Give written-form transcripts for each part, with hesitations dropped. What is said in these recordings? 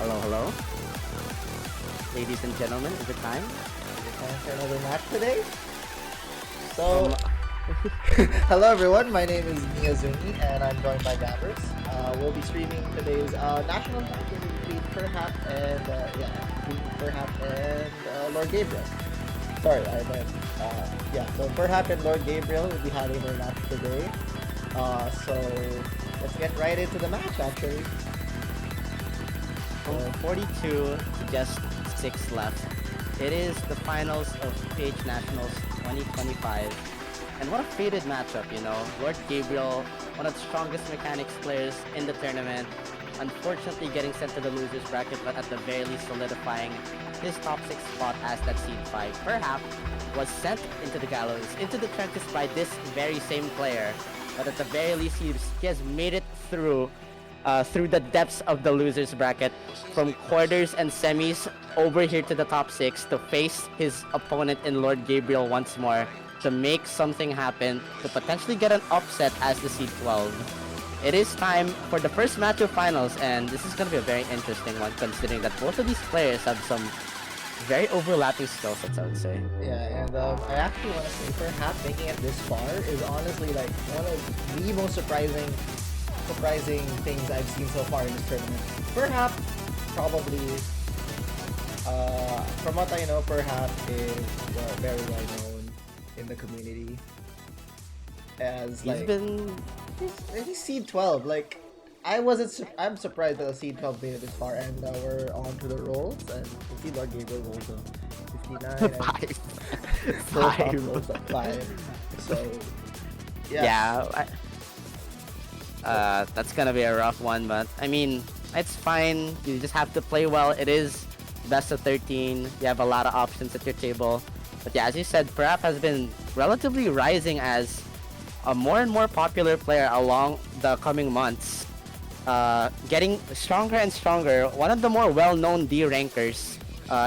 Hello, hello. Ladies and gentlemen, is it time? We're time for another match today. So, Um, hello everyone, my name is Miyazumi and I'm joined by Gabbers. We'll be streaming today's national match between Perhap and, between Perhap and LordGabriel. Sorry, I meant, so Perhap and LordGabriel will be having their match today. So, let's get right into the match actually. from 42, just 6 left. It is the finals of PH Nationals 2025. And what a fated matchup, you know. LordGabriel, one of the strongest mechanics players in the tournament, unfortunately getting sent to the losers bracket, but at the very least solidifying his top 6 spot as that seed 5. Perhaps was sent into the gallows, into the trenches by this very same player. But at the very least, he has made it through the depths of the losers bracket, from quarters and semis over here to the top 6 to face his opponent in LordGabriel once more, to make something happen, to potentially get an upset as the seed 12. It is time for the first match of finals, and this is going to be a very interesting one, considering that both of these players have some very overlapping skill sets, I would say. Yeah, and I actually want to say Perhap making it this far is honestly like one of the most surprising things I've seen so far in this tournament. Perhap probably, from what I know, Perhap is very well known in the community as like he's seed 12. Like I'm surprised that the seed 12 made it this far, and we're on to the rolls, and we see LordGabriel rolls of 59 and Five. rolls of 5. So Yeah, that's gonna be a rough one, but I mean, it's fine. You just have to play well. It is best of 13. You have a lot of options at your table. But yeah, as you said, Perhap has been relatively rising as a more and more popular player along the coming months. Getting stronger and stronger. One of the more well-known D rankers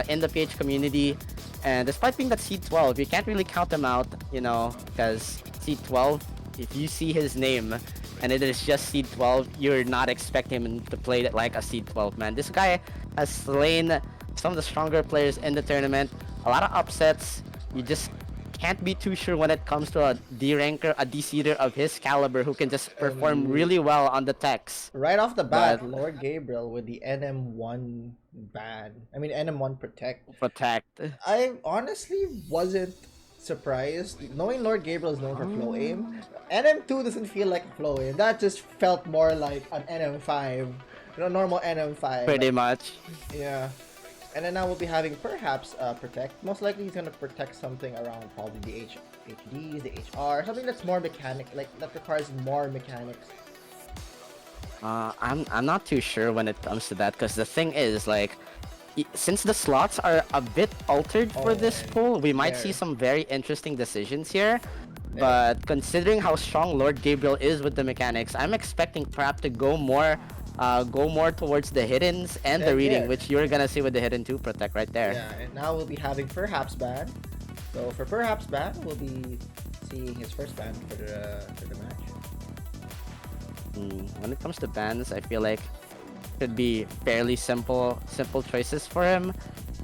in the PH community. And despite being that seed 12, you can't really count him out, you know, because seed 12, if you see his name and it is just seed 12, you're not expecting him to play like a seed 12, man. This guy has slain some of the stronger players in the tournament. A lot of upsets. You just can't be too sure when it comes to a D ranker, a D seeder of his caliber who can just perform really well on the techs. right off the bat, But LordGabriel with the NM1 ban. I mean NM1 protect. protect. I honestly wasn't surprised. Knowing LordGabriel is known for flow aim, NM2 doesn't feel like a flow aim. That just felt more like an NM5. You know, normal NM5. Pretty like, much. yeah. And then now we'll be having perhaps protect. Most likely he's gonna protect something around probably the HDs, the HR, something that's more mechanic, like that requires more mechanics. I'm not too sure when it comes to that, because the thing is, like, since the slots are a bit altered for this and pool, we might see very- some very interesting decisions here. But considering how strong LordGabriel is with the mechanics, I'm expecting Prap to go more towards the hiddens and the And reading, there. which you're gonna see with the hidden 2 protect right there. Yeah, and now we'll be having perhaps ban. So for perhaps ban, we'll be seeing his first ban for the match. When it comes to bans, I feel like could be fairly simple choices for him.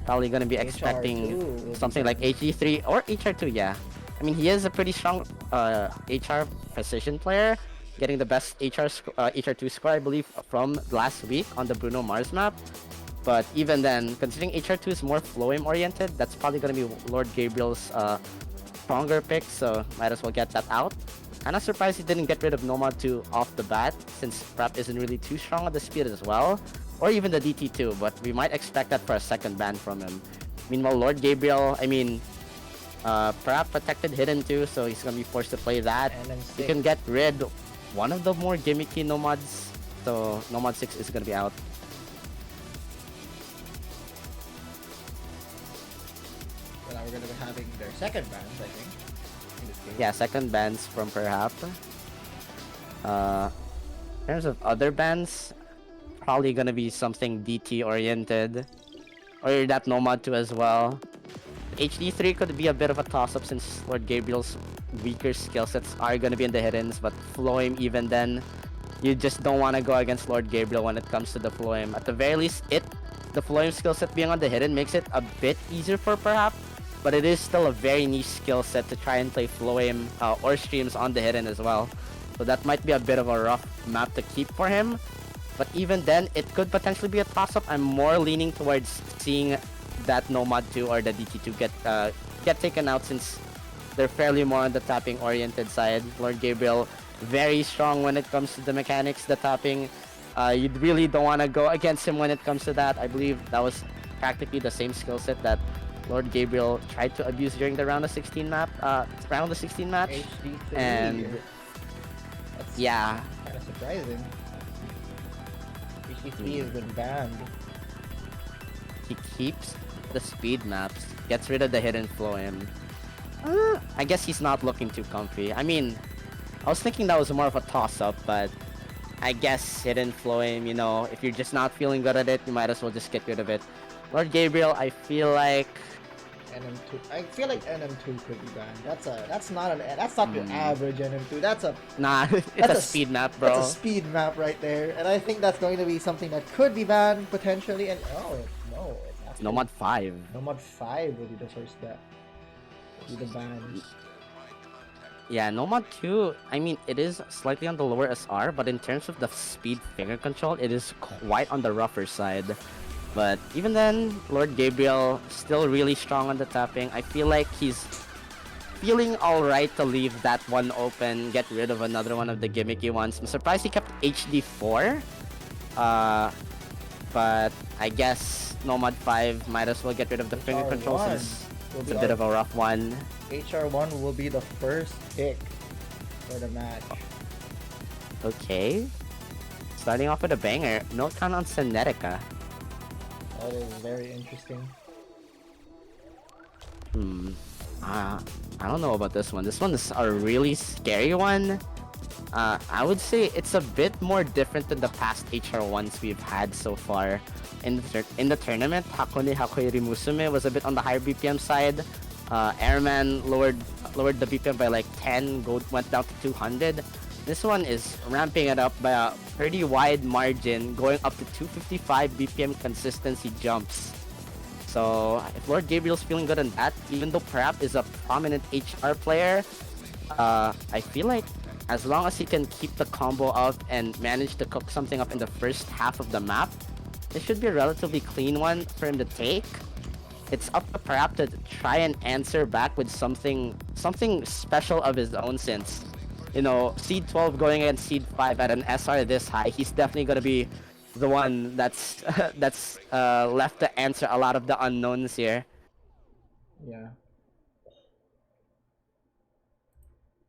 Probably gonna be expecting HR2 will be something like banned. HE3 or HR2, yeah. I mean, he is a pretty strong HR precision player, getting the best HR2 score, I believe, from last week on the Bruno Mars map. But even then, considering HR2 is more flow aim oriented, that's probably gonna be LordGabriel's stronger pick, so might as well get that out. I'm not surprised he didn't get rid of Nomad 2 off the bat, since Prep isn't really too strong on the speed as well, or even the DT2, but we might expect that for a second ban from him. Meanwhile, LordGabriel, I mean, Prep protected Hidden 2, so he's gonna be forced to play that. And then You can get rid one of the more gimmicky Nomads, so Nomad 6 is gonna be out. So now we're gonna be having their second bans, I think. In this game. Yeah, second bans from Perhap. In terms of other bans, probably gonna be something DT oriented, or that Nomad 2 as well. HD3 could be a bit of a toss-up since LordGabriel's weaker skill sets are gonna be in the hiddens, but Floim even then, you just don't want to go against LordGabriel when it comes to the Floim. At the very least, it the flowing skill set being on the hidden makes it a bit easier for perhap, but it is still a very niche skill set to try and play flow aim or streams on the hidden as well. So that might be a bit of a rough map to keep for him. But even then, it could potentially be a toss-up. I'm more leaning towards seeing that Nomad 2 or the DT2 get taken out, since they're fairly more on the tapping-oriented side. LordGabriel, very strong when it comes to the mechanics, the tapping. You really don't want to go against him when it comes to that. I believe that was practically the same skill set that LordGabriel tried to abuse during the round of 16 map, round of 16 match. HD3. And That's yeah, kind of surprising. HD3 has been banned. he keeps the speed maps, gets rid of the hidden flow aim. I guess he's not looking too comfy. I mean, I was thinking that was more of a toss-up, but I guess hidden flow aim, you know, if you're just not feeling good at it, you might as well just get rid of it. LordGabriel, I feel like NM2. I feel like NM2 could be banned. That's not your average NM2. That's a it's a speed map, bro. That's a speed map right there, and I think that's going to be something that could be banned potentially. And no, it's actually Nomad 5. Nomad 5 will be the first step. Be the ban. Yeah, Nomad 2, I mean, it is slightly on the lower SR, but in terms of the speed finger control, it is quite on the rougher side. But even then, LordGabriel still really strong on the tapping. I feel like he's feeling alright to leave that one open, get rid of another one of the gimmicky ones. I'm surprised he kept HD4. But I guess Nomad 5 might as well get rid of the finger control, since it's a bit of a rough one. HR1 will be the first pick for the match. Okay. Starting off with a banger. Note count on Senetica. That is very interesting. I don't know about this one. This one's a really scary one. I would say it's a bit more different than the past HR1s we've had so far. In the tournament, Hakone Hakoiri Musume was a bit on the higher BPM side. Airman lowered the BPM by like 10, went down to 200. This one is ramping it up by a pretty wide margin, going up to 255 BPM consistency jumps. So if LordGabriel's feeling good on that, even though perhap is a prominent HR player, I feel like as long as he can keep the combo up and manage to cook something up in the first half of the map, this should be a relatively clean one for him to take. It's up to perhap to try and answer back with something special of his own, since, you know, Seed 12 going against Seed 5 at an SR this high, he's definitely going to be the one that's left to answer a lot of the unknowns here. Yeah.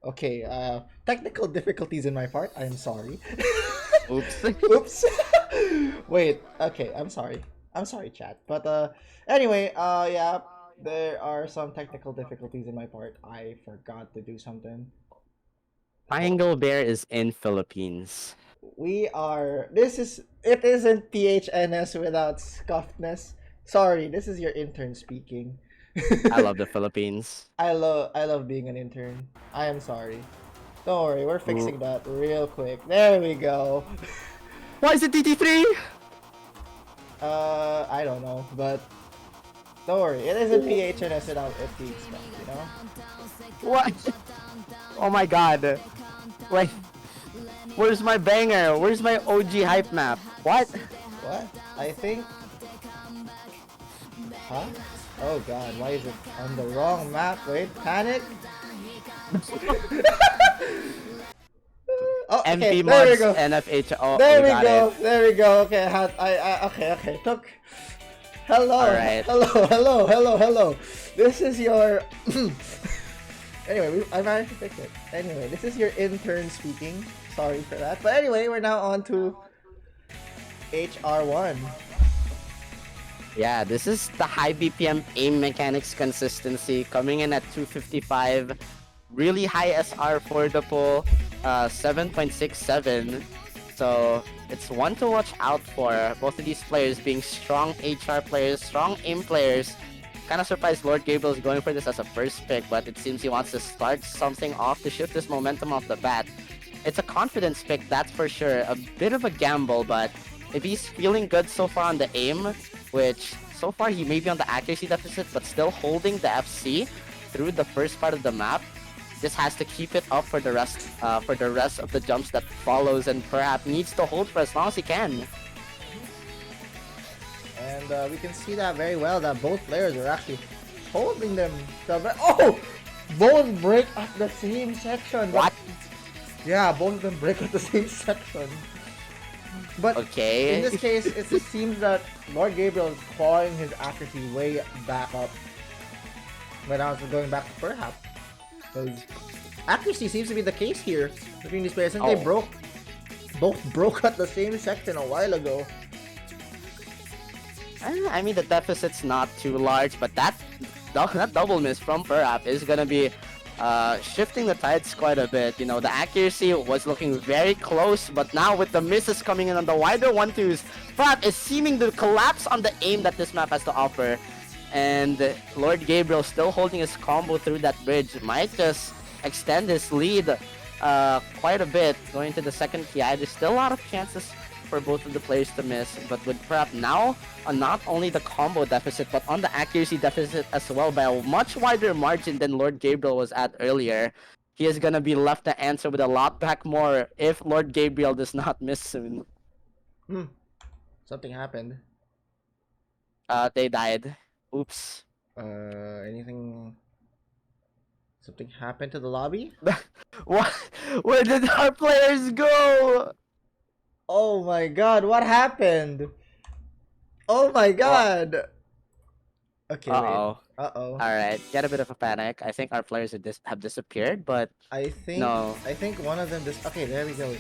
Okay, technical difficulties in my part. I'm sorry. Oops. Oops. Wait, okay, I'm sorry. I'm sorry, chat. But anyway, yeah, there are some technical difficulties in my part. I forgot to do something. Triangle Bear is in Philippines. It isn't PHNS without scuffedness. Sorry, this is your intern speaking. I love the Philippines. I love being an intern. I am sorry. Don't worry, we're fixing that real quick. There we go. Why is it DT3? I don't know, but don't worry, it isn't PHNS without FT stuff, you know? What? Oh my god. Wait. Where's my banger? Where's my OG hype map? What? What? I think... Huh? Oh god, why is it on the wrong map? Wait, panic? Oh, okay, MP there we mods go. NFH. Oh, There we we got go. it. There we go. Okay, okay. Took. Hello. Alright. Hello. This is your. Anyway, I managed to fix it. Anyway, this is your intern speaking. Sorry for that. But anyway, we're now on to HR1. Yeah, this is the high BPM aim mechanics consistency coming in at 255. Really high SR for the pull, 7.67. So it's one to watch out for. Both of these players being strong HR players, strong aim players. Kind of surprised LordGabriel is going for this as a first pick, but it seems he wants to start something off to shift this momentum off the bat. It's a confidence pick, that's for sure. A bit of a gamble, but if he's feeling good so far on the aim, which so far he may be on the accuracy deficit, but still holding the FC through the first part of the map. Just has to keep it up for the rest of the jumps that follows, and perhaps needs to hold for as long as he can. And we can see that very well that both players are actually holding them. Oh! Both break at the same section. What? Yeah, both of them break at the same section. But okay, in this case, it just seems that LordGabriel is clawing his accuracy way back up. But now it's going back to perhap. Because accuracy seems to be the case here between these players. I think they both broke at the same section a while ago. I mean, the deficit's not too large, but that double miss from perhap is gonna be shifting the tides quite a bit. You know, the accuracy was looking very close, but now with the misses coming in on the wider 1-2s, perhap is seeming to collapse on the aim that this map has to offer. And LordGabriel still holding his combo through that bridge might just extend his lead quite a bit going to the second PI. There's still a lot of chances for both of the players to miss, but with perhap now on not only the combo deficit but on the accuracy deficit as well by a much wider margin than LordGabriel was at earlier, he is gonna be left to answer with a lot back more if LordGabriel does not miss soon. Something happened. They died. Oops. Anything? Something happened to the lobby? What? Where did our players go? Oh my god, what happened? Oh my god! Okay, Uh-oh. wait. Uh-oh. Alright, get a bit of a panic. I think our players have disappeared, but I think no. I think one of them okay, there we go.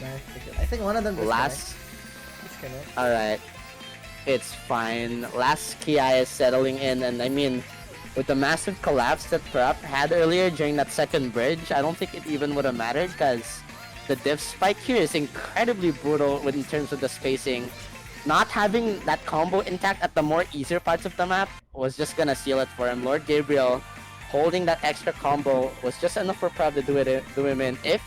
I think one of them disconnect. Alright. It's fine. Last Ki is settling in, and I mean, with the massive collapse that perhap had earlier during that second bridge, I don't think it even would have mattered, because the diff spike here is incredibly brutal in terms of the spacing. Not having that combo intact at the more easier parts of the map was just gonna seal it for him. LordGabriel holding that extra combo was just enough for perhap to do him in. If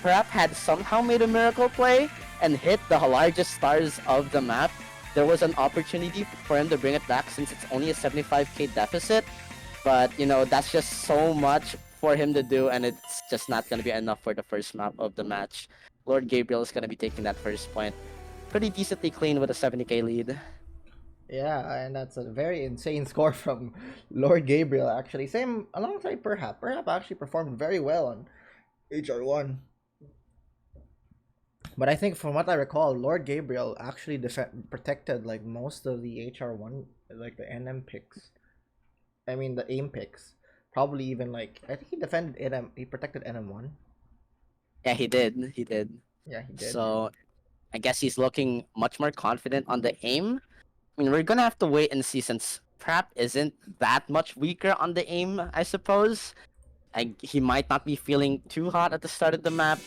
perhap had somehow made a miracle play and hit the largest stars of the map, there was an opportunity for him to bring it back since it's only a 75k deficit. But, you know, that's just so much for him to do, and it's just not going to be enough for the first map of the match. LordGabriel is going to be taking that first point pretty decently clean with a 70k lead. Yeah, and that's a very insane score from LordGabriel, actually. Same alongside perhap. Perhap actually performed very well on HR1. But I think from what I recall, LordGabriel actually protected like most of the HR1, like the NM picks. I mean the aim picks. Probably even like, I think he defended NM, he protected NM1. Yeah, he did. Yeah, he did. So, I guess he's looking much more confident on the aim. I mean, we're gonna have to wait and see since perhap isn't that much weaker on the aim, I suppose. He might not be feeling too hot at the start of the map.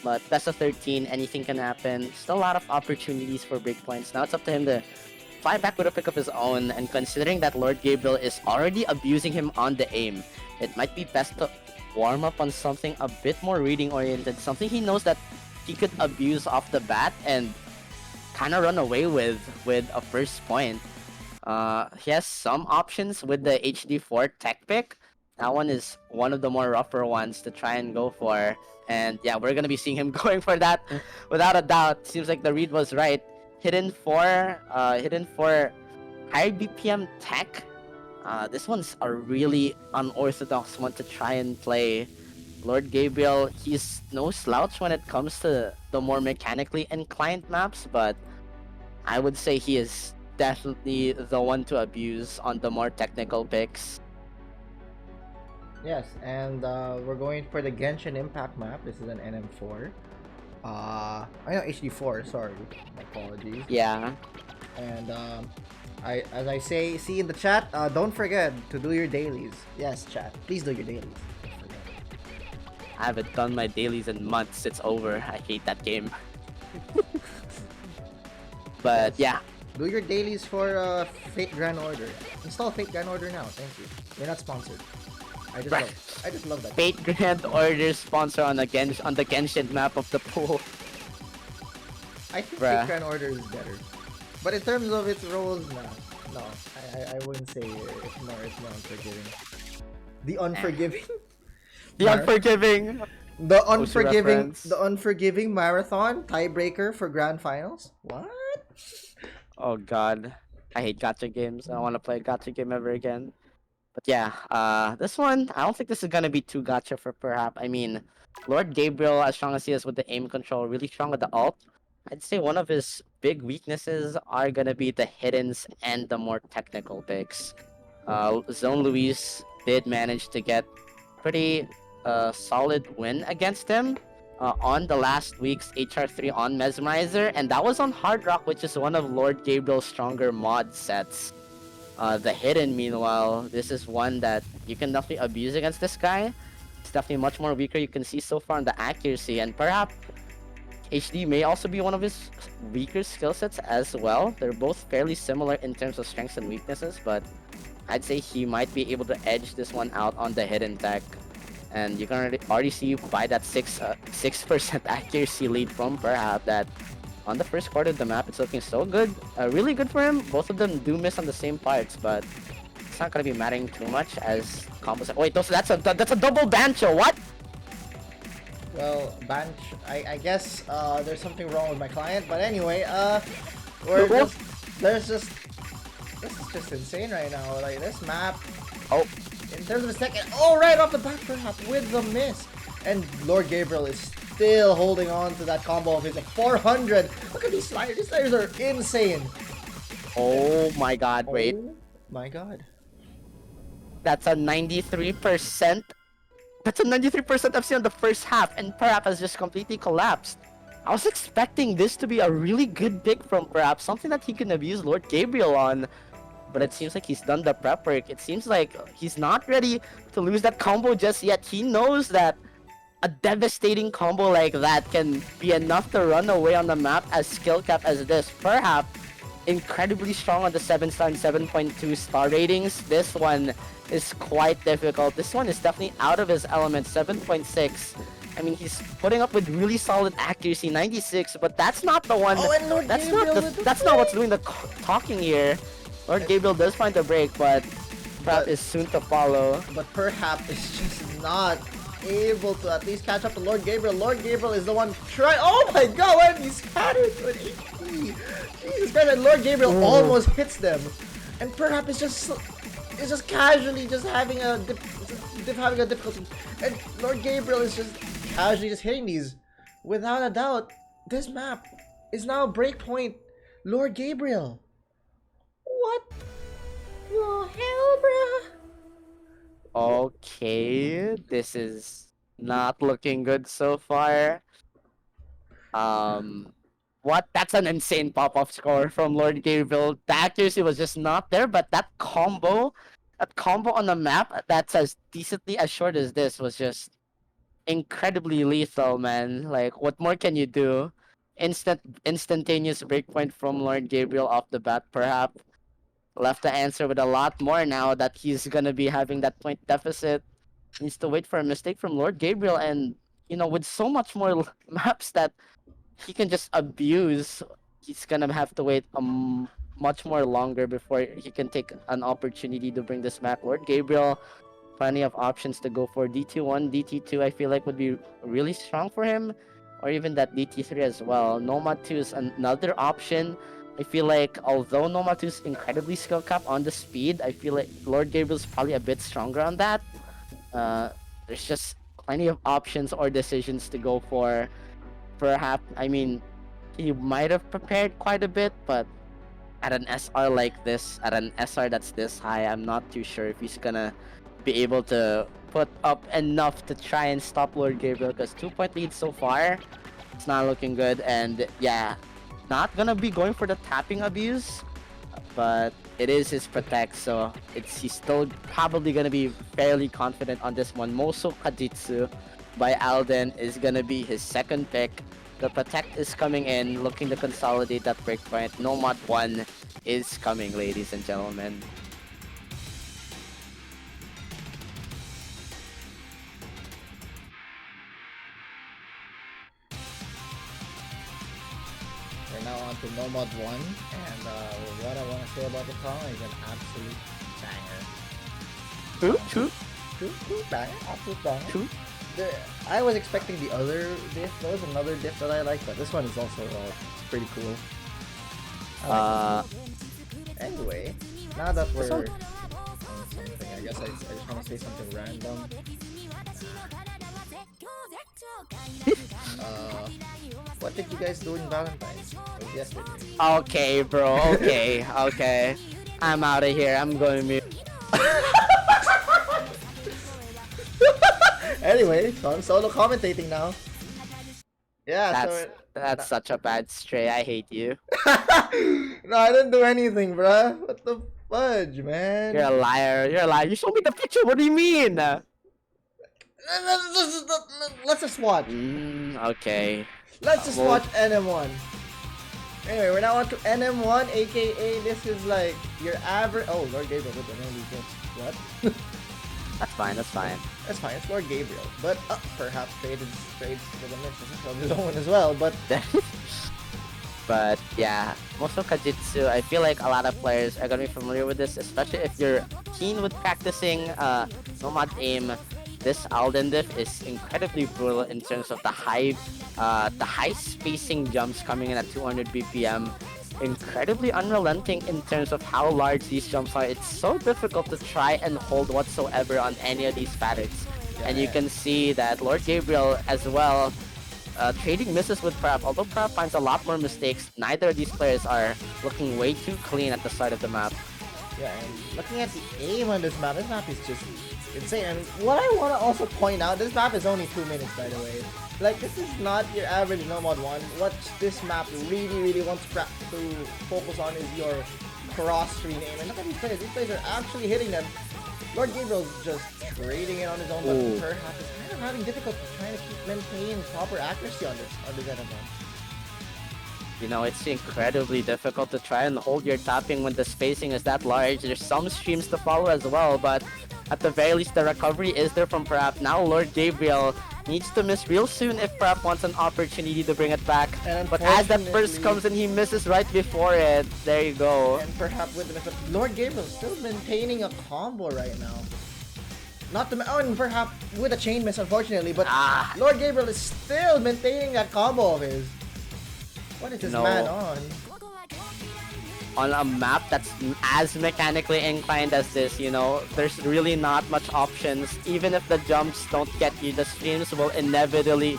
But best of 13, anything can happen. Still a lot of opportunities for break points. Now it's up to him to fly back with a pick of his own. And considering that LordGabriel is already abusing him on the aim, it might be best to warm up on something a bit more reading oriented. Something he knows that he could abuse off the bat and kind of run away with a first point. He has some options with the HD4 tech pick. That one is one of the more rougher ones to try and go for. And yeah, we're gonna be seeing him going for that without a doubt. Seems like the read was right. Hidden for high BPM tech. This one's a really unorthodox one to try and play. LordGabriel, he's no slouch when it comes to the more mechanically inclined maps, but I would say he is definitely the one to abuse on the more technical picks. Yes, and we're going for the Genshin Impact map. This is an NM4. I know HD4. Sorry, my apologies. Yeah. And as I say, see in the chat. Don't forget to do your dailies. Yes, chat. Please do your dailies. Don't forget. I haven't done my dailies in months. It's over. I hate that game. But Yes. yeah. Do your dailies for Fate Grand Order. Install Fate Grand Order now. Thank you. We're not sponsored. I just love that. Fate Grand Order sponsor on the Genshin map of the pool. I think Fate Grand Order is better. But in terms of its roles, nah. No, I wouldn't say it's more unforgiving. The Nah. unforgiving The Mar- Unforgiving. OC the reference. unforgiving marathon tiebreaker for grand finals. What? Oh god. I hate gacha games. I don't want to play a gacha game ever again. But yeah, this one, I don't think this is gonna be too gacha for perhap. I mean, Lord Gabriel, as strong as he is with the aim control, really strong with the ult. I'd say one of his big weaknesses are gonna be the hiddens and the more technical picks. Zone Luis did manage to get pretty solid win against him on the last week's HR3 on Mesmerizer, and that was on Hard Rock, which is one of Lord Gabriel's stronger mod sets. The hidden, meanwhile, this is one that you can definitely abuse against this guy. It's definitely much more weaker. You can see so far in the accuracy, and perhaps HD may also be one of his weaker skill sets as well. They're both fairly similar in terms of strengths and weaknesses, but I'd say he might be able to edge this one out on the hidden tech. And you can already see by that 6% accuracy lead from perhap that on the first quarter of the map, it's looking so good. Really good for him. Both of them do miss on the same parts, but it's not gonna be mattering too much as combos. Wait, that's a double bancho. What? Well, Banch, I guess there's something wrong with my client, but anyway, we're just there's just this is just insane right now. Like this map. Oh, In terms of the second, oh, right off the bat, perhaps with the miss, and Lord Gabriel is still holding on to that combo of his 400. Look at these sliders. These sliders are insane. oh my God! Wait, Oh my god. that's a 93%. That's a 93% FC on the first half, and perhap has just completely collapsed. I was expecting this to be a really good pick from perhap, something that he can abuse Lord Gabriel on. But it seems like he's done the prep work. It seems like he's not ready to lose that combo just yet. He knows that a devastating combo like that can be enough to run away on the map as skill cap as this. Perhaps incredibly strong on the 7-star and 7.2 star ratings. This one is quite difficult. This one is definitely out of his element. 7.6. I mean, he's putting up with really solid accuracy, 96, but that's not the one. Oh, and Lord That's Gabriel not with the that's not what's doing the talking here. Lord Gabriel does find the break, but perhap is soon to follow. But perhaps is just not able to at least catch up to Lord Gabriel. Lord Gabriel is the one trying. Oh my god, when he's scattered to an HP. Jesus Christ, and Lord Gabriel almost hits them. And perhaps is just casually just having a having a difficulty. And Lord Gabriel is just casually just hitting these. Without a doubt, this map is now breakpoint Lord Gabriel. What the hell, bruh? Okay, this is not looking good so far. What? That's an insane pop-off score from Lord Gabriel. The accuracy was just not there, but that combo on the map that's as decently as short as this was just incredibly lethal, man. Like, what more can you do? Instantaneous breakpoint from Lord Gabriel off the bat, perhaps. Left to answer with a lot more now that he's gonna be having that point deficit. Needs to wait for a mistake from Lord Gabriel, and with so much more maps that he can just abuse, he's gonna have to wait much more longer before he can take an opportunity to bring this map. Lord Gabriel, plenty of options to go for. DT1, DT2, I feel like would be really strong for him, or even that DT3 as well. Nomad 2 is another option. I feel like although Nomad 2 is incredibly skill cap on the speed, I feel like Lord Gabriel is probably a bit stronger on that. There's just plenty of options or decisions to go for. Perhaps, I mean, he might have prepared quite a bit, but at an SR like this, at an SR that's this high, I'm not too sure if he's gonna be able to put up enough to try and stop Lord Gabriel, because 2-point lead so far, it's not looking good. And yeah, not gonna be going for the tapping abuse, but it is his protect, so he's still probably gonna be fairly confident on this one. Moso Kajitsu by Alden is gonna be his second pick. The protect is coming in, looking to consolidate that breakpoint. Nomad 1 is coming, ladies and gentlemen. We're now on on to Nomad 1, and what I want to say about the song is an absolute banger. True. True, banger, absolute banger. True. I was expecting the other diff. There was another diff that I like, but this one is also pretty cool. Anyway, now that we're on something, I guess I just want to say something random. What did you guys do in Valentine's? It was yesterday. Okay, bro. Okay. I'm out of here. I'm going to mute. Anyway, so I'm solo commentating now. Yeah, That's such a bad stray. I hate you. No, I didn't do anything, bruh. What the fudge, man? You're a liar. You showed me the picture. What do you mean? Let's just watch. Okay. Let's just watch NM1. Anyway, we're now on to NM1, aka this is like your average. Oh, LordGabriel with the name What? That's fine. That's fine. It's LordGabriel, but perhaps trades to the mix of his own as well. But but yeah, Moso Kajitsu, I feel like a lot of players are gonna be familiar with this, especially if you're keen with practicing Nomad aim. This Alden diff is incredibly brutal in terms of the high spacing jumps coming in at 200 BPM. Incredibly unrelenting in terms of how large these jumps are. It's so difficult to try and hold whatsoever on any of these patterns. And you can see that LordGabriel as well trading misses with perhap. Although perhap finds a lot more mistakes, neither of these players are looking way too clean at the start of the map. Yeah, and looking at the aim on this map is just insane. And what I want to also point out, this map is only 2 minutes, by the way. Like, this is not your average Nomad 1. What this map really wants to focus on is your cross-screen aim. And look at these players. These players are actually hitting them. LordGabriel's just trading it on his own, but perhap is kind of having difficulty trying to maintain proper accuracy on this NM1. You know, it's incredibly difficult to try and hold your tapping when the spacing is that large. There's some streams to follow as well, but at the very least, the recovery is there from perhap. Now LordGabriel needs to miss real soon if perhap wants an opportunity to bring it back. But as that burst comes in, he misses right before it. There you go. And perhap with the miss, but LordGabriel still maintaining a combo right now. Not to and perhap with a chain miss, unfortunately, but LordGabriel is still maintaining that combo of his. What is this man on? On a map that's as mechanically inclined as this, you know, there's really not much options. Even if the jumps don't get you, the streams will inevitably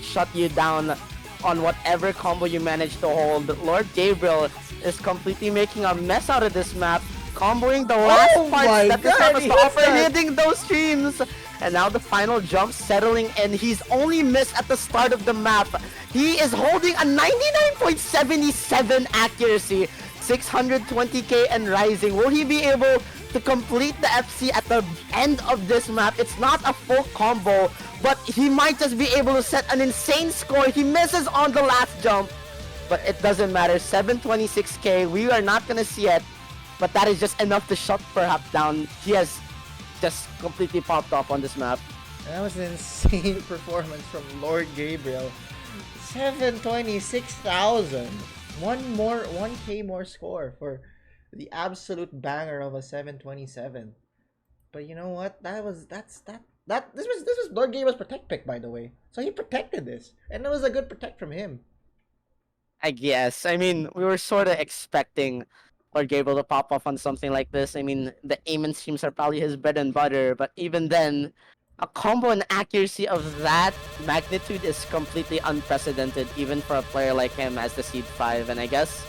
shut you down on whatever combo you manage to hold. LordGabriel is completely making a mess out of this map, comboing the last parts that this map has to offer, hitting those streams. And now the final jump settling in. He's only missed at the start of the map. He is holding a 99.77 accuracy, 620k and rising. Will he be able to complete the FC at the end of this map? It's not a full combo, but he might just be able to set an insane score. He misses on the last jump, but it doesn't matter. 726k, we are not gonna see it, but that is just enough to shut perhap down. He has just completely popped off on this map. That was an insane performance from LordGabriel. 726,000. 1k more score for the absolute banger of a 727. But you know what? This was LordGabriel's protect pick, by the way. So he protected this, and it was a good protect from him. I guess. I mean, we were sort of expecting LordGabriel to pop off on something like this. I mean, the aim and streams are probably his bread and butter, but even then, a combo and accuracy of that magnitude is completely unprecedented, even for a player like him as the Seed 5. And I guess,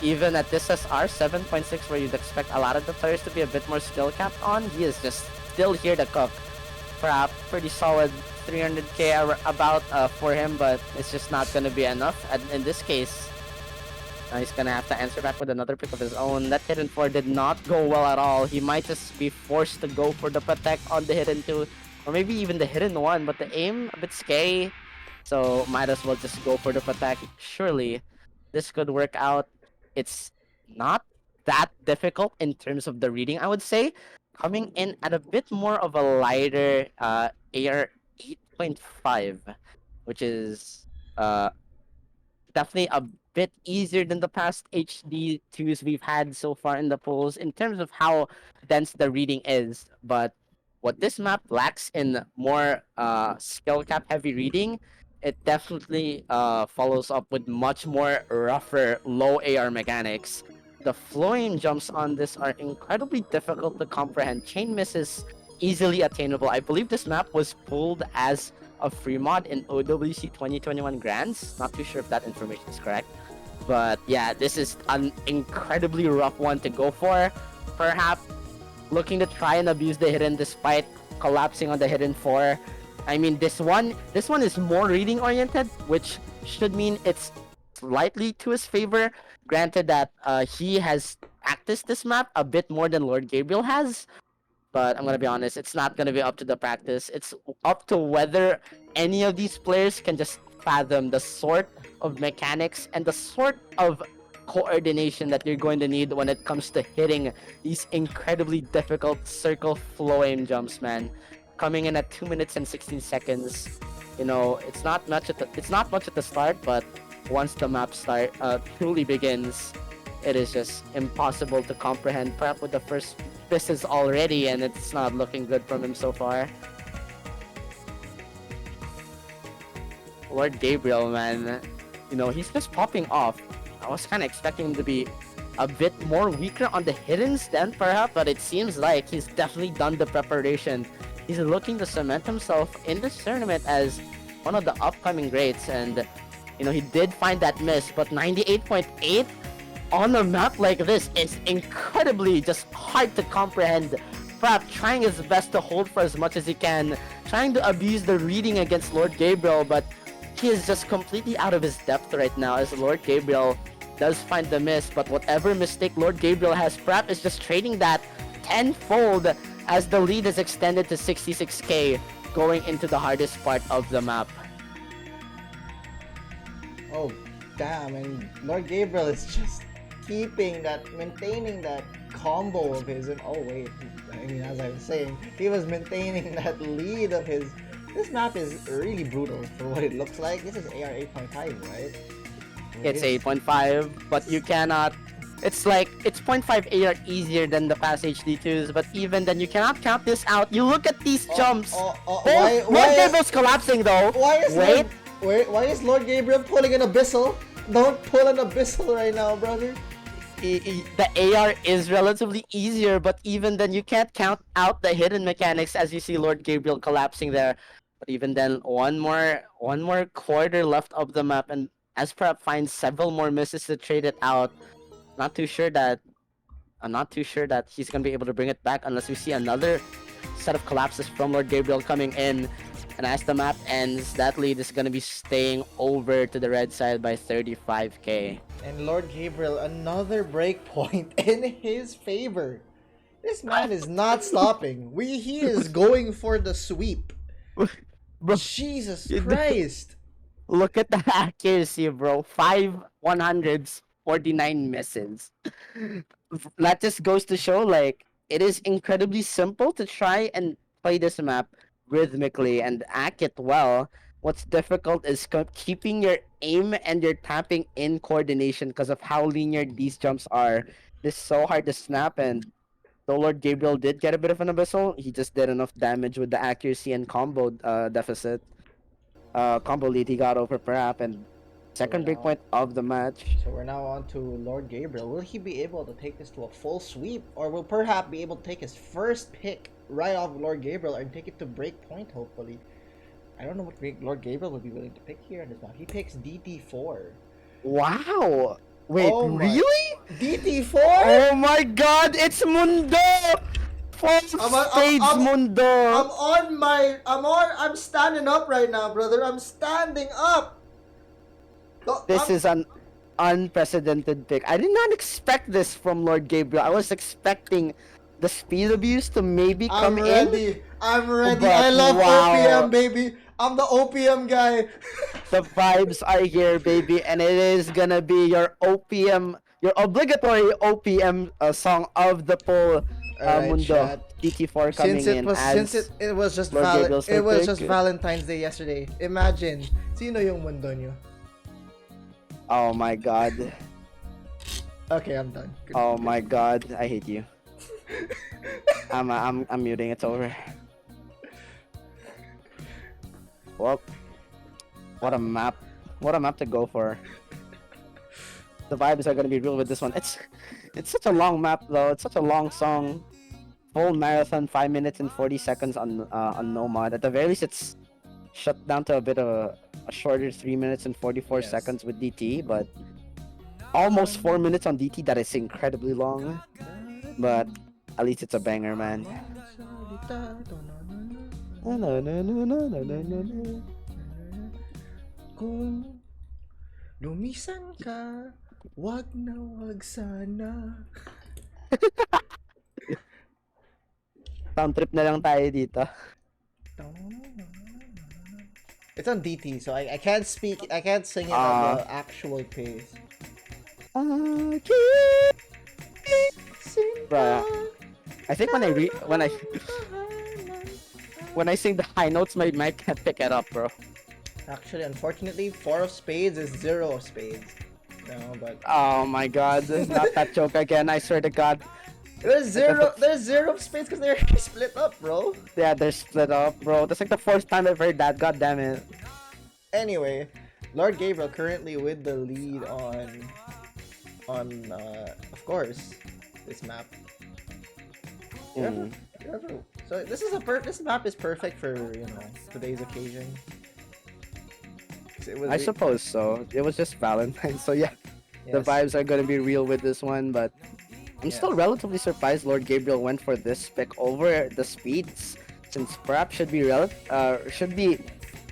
even at this SR 7.6, where you'd expect a lot of the players to be a bit more skill capped on, he is just still here to cook. Perhaps pretty solid 300k about for him, but it's just not going to be enough. And in this case, he's gonna have to answer back with another pick of his own. That hidden 4 did not go well at all. He might just be forced to go for the protect on the hidden 2, or maybe even the hidden 1, but the aim a bit scary, so might as well just go for the protect. Surely this could work out. It's not that difficult in terms of the reading, I would say. Coming in at a bit more of a lighter AR 8.5, which is definitely a bit easier than the past HD2s we've had so far in the polls in terms of how dense the reading is. But what this map lacks in more skill cap heavy reading, it definitely follows up with much more rougher low AR mechanics. The flowing jumps on this are incredibly difficult to comprehend. Chain miss is easily attainable. I believe this map was pulled as a free mod in OWC 2021 Grands. Not too sure if that information is correct. But yeah, this is an incredibly rough one to go for. Perhaps looking to try and abuse the hidden despite collapsing on the hidden 4. I mean, this one is more reading oriented, which should mean it's slightly to his favor. Granted that he has practiced this map a bit more than LordGabriel has, but I'm gonna be honest, it's not gonna be up to the practice. It's up to whether any of these players can just fathom the sort of mechanics and the sort of coordination that you're going to need when it comes to hitting these incredibly difficult circle flow aim jumps, man. Coming in at 2 minutes and 16 seconds, you know, it's not much at the start, but once the map truly begins, it is just impossible to comprehend. Perhaps with the first misses already, and it's not looking good from him so far. LordGabriel, man, you know, he's just popping off. I was kind of expecting him to be a bit more weaker on the hiddens than perhaps, but it seems like he's definitely done the preparation. He's looking to cement himself in this tournament as one of the upcoming greats, and you know, he did find that miss, but 98.8 on a map like this is incredibly just hard to comprehend. Perhaps trying his best to hold for as much as he can, trying to abuse the reading against LordGabriel, but he is just completely out of his depth right now as LordGabriel does find the miss, but whatever mistake LordGabriel has, Prap is just trading that tenfold as the lead is extended to 66k going into the hardest part of the map. Oh, damn, and LordGabriel is just maintaining that combo of his, and oh wait, I mean, as I was saying, he was maintaining that lead of his. This map is really brutal for what it looks like. This is AR 8.5, right? It's 8.5, but you cannot. It's like, it's 0.5 AR easier than the past HD2s, but even then you cannot count this out. You look at these jumps. Why LordGabriel's collapsing though. Why is LordGabriel pulling an abyssal? Don't pull an abyssal right now, brother. The AR is relatively easier, but even then you can't count out the hidden mechanics as you see LordGabriel collapsing there. But even then, one more quarter left of the map, and as Prep finds several more misses to trade it out. I'm not too sure that he's gonna be able to bring it back unless we see another set of collapses from LordGabriel coming in. And as the map ends, that lead is gonna be staying over to the red side by 35k. And LordGabriel, another break point in his favor. This man is not stopping. He is going for the sweep. Bro, Jesus Christ. look at the accuracy, bro. 5 100s, 49 misses. That just goes to show, like, it is incredibly simple to try and play this map rhythmically and act it well. What's difficult is keeping your aim and your tapping in coordination because of how linear these jumps are. It's so hard to snap, and though LordGabriel did get a bit of an abyssal, he just did enough damage with the accuracy and combo deficit. Combo lead he got over Perhap, and second breakpoint of the match. So we're now on to LordGabriel. Will he be able to take this to a full sweep, or will Perhap be able to take his first pick right off LordGabriel and take it to breakpoint, hopefully? I don't know what LordGabriel would be willing to pick here in this map. He picks DT4. Wow! Wait, really? DT4? Oh my god, it's Mundo! Mundo! I'm standing up right now, brother. I'm standing up! This is an unprecedented pick. I did not expect this from LordGabriel. I was expecting the speed abuse to maybe come in. I'm ready. But I love wow. OPM, baby. I'm the OPM guy. The vibes are here, baby, and it is gonna be your OPM, your obligatory OPM song of the poll, Alright, Mundo. chat. DT4 coming Since it was just Valentine's Day yesterday. Imagine, sino yung mundo nyo? Oh my god. Okay, I'm done. Oh my god. I hate you. I'm muting. It's over. Well, what a map. What a map to go for. The vibes are gonna be real with this one. It's such a long map though. It's such a long song. Full marathon, 5 minutes and 40 seconds on no mod. At the very least, it's shut down to a bit of a shorter 3 minutes and 44 Yes. seconds with DT, but almost 4 minutes on DT. That is incredibly long. But at least it's a banger, man. Kung lumisan ka, wag na wag sana. Sound trip na lang tayo dito. It's on DT, so I can't speak. I can't sing it on the actual pace. Bruh, I think when I sing the high notes, my mic can't pick it up, bro. Actually, unfortunately, 4 of spades is 0 of spades. No, but Oh my god, not that joke again, I swear to god. there's 0 of spades because they're split up, bro. Yeah, they're split up, bro. That's like the first time I've heard that, god damn it. Anyway, LordGabriel currently with the lead on of course, this map. Mm. So this map is perfect for, you know, today's occasion. I suppose so. It was just Valentine's, so yeah. The Yes. vibes are gonna be real with this one, but I'm still relatively surprised LordGabriel went for this pick over the speeds, since perhap should be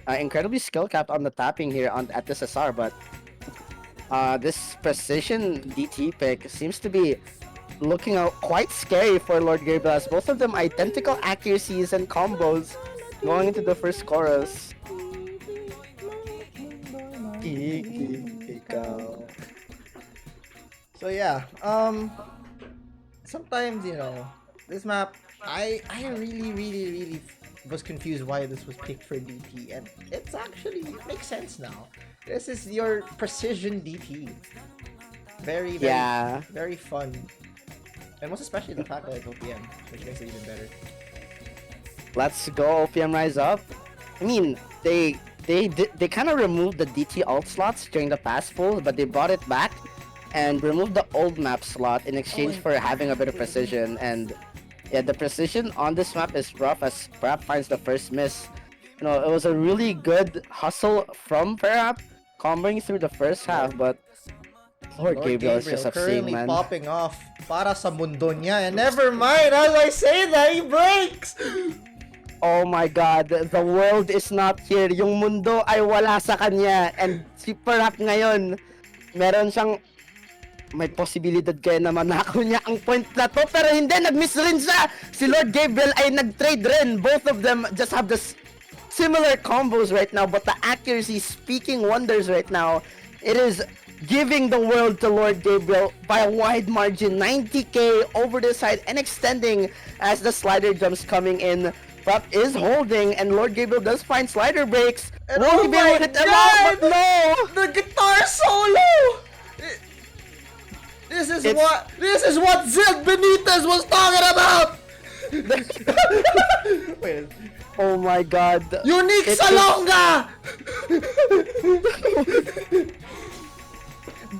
incredibly skill capped on the tapping here at this SR, but this precision DT pick seems to be looking out quite scary for LordGabriel, as both of them identical accuracies and combos going into the first chorus. So yeah, sometimes, you know, this map, I really was confused why this was picked for DT, and it makes sense now. This is your precision DT. Very very fun, and most especially the fact that it's OPM, which makes it even better. Let's go OPM Rise Up. I mean, they kind of removed the DT alt slots during the past pull, but they brought it back and removed the old map slot in exchange for having a bit of precision. And yeah, the precision on this map is rough as perhap finds the first miss. You know, it was a really good hustle from perhap, comboing through the first half, but LordGabriel is just currently obscene, man. popping off para sa mundo niya, and never mind, as I say that, he breaks! Oh my god, the world is not here. Yung mundo ay wala sa kanya. And si perhap ngayon, meron siyang may posibilidad kaya na manakaw niya ang point na to, pero hindi, nag-miss rin siya. Si LordGabriel ay nag-trade rin. Both of them just have this similar combos right now, but the accuracy speaking wonders right now. It is giving the world to LordGabriel by a wide margin, 90k over the side and extending as the slider jumps coming in. perhap is holding, and LordGabriel does find slider breaks. And Won't he be able to hit them out? But no! The guitar solo! This is what Zed Benitez was talking about! Wait. Oh my god. Unique Salonga!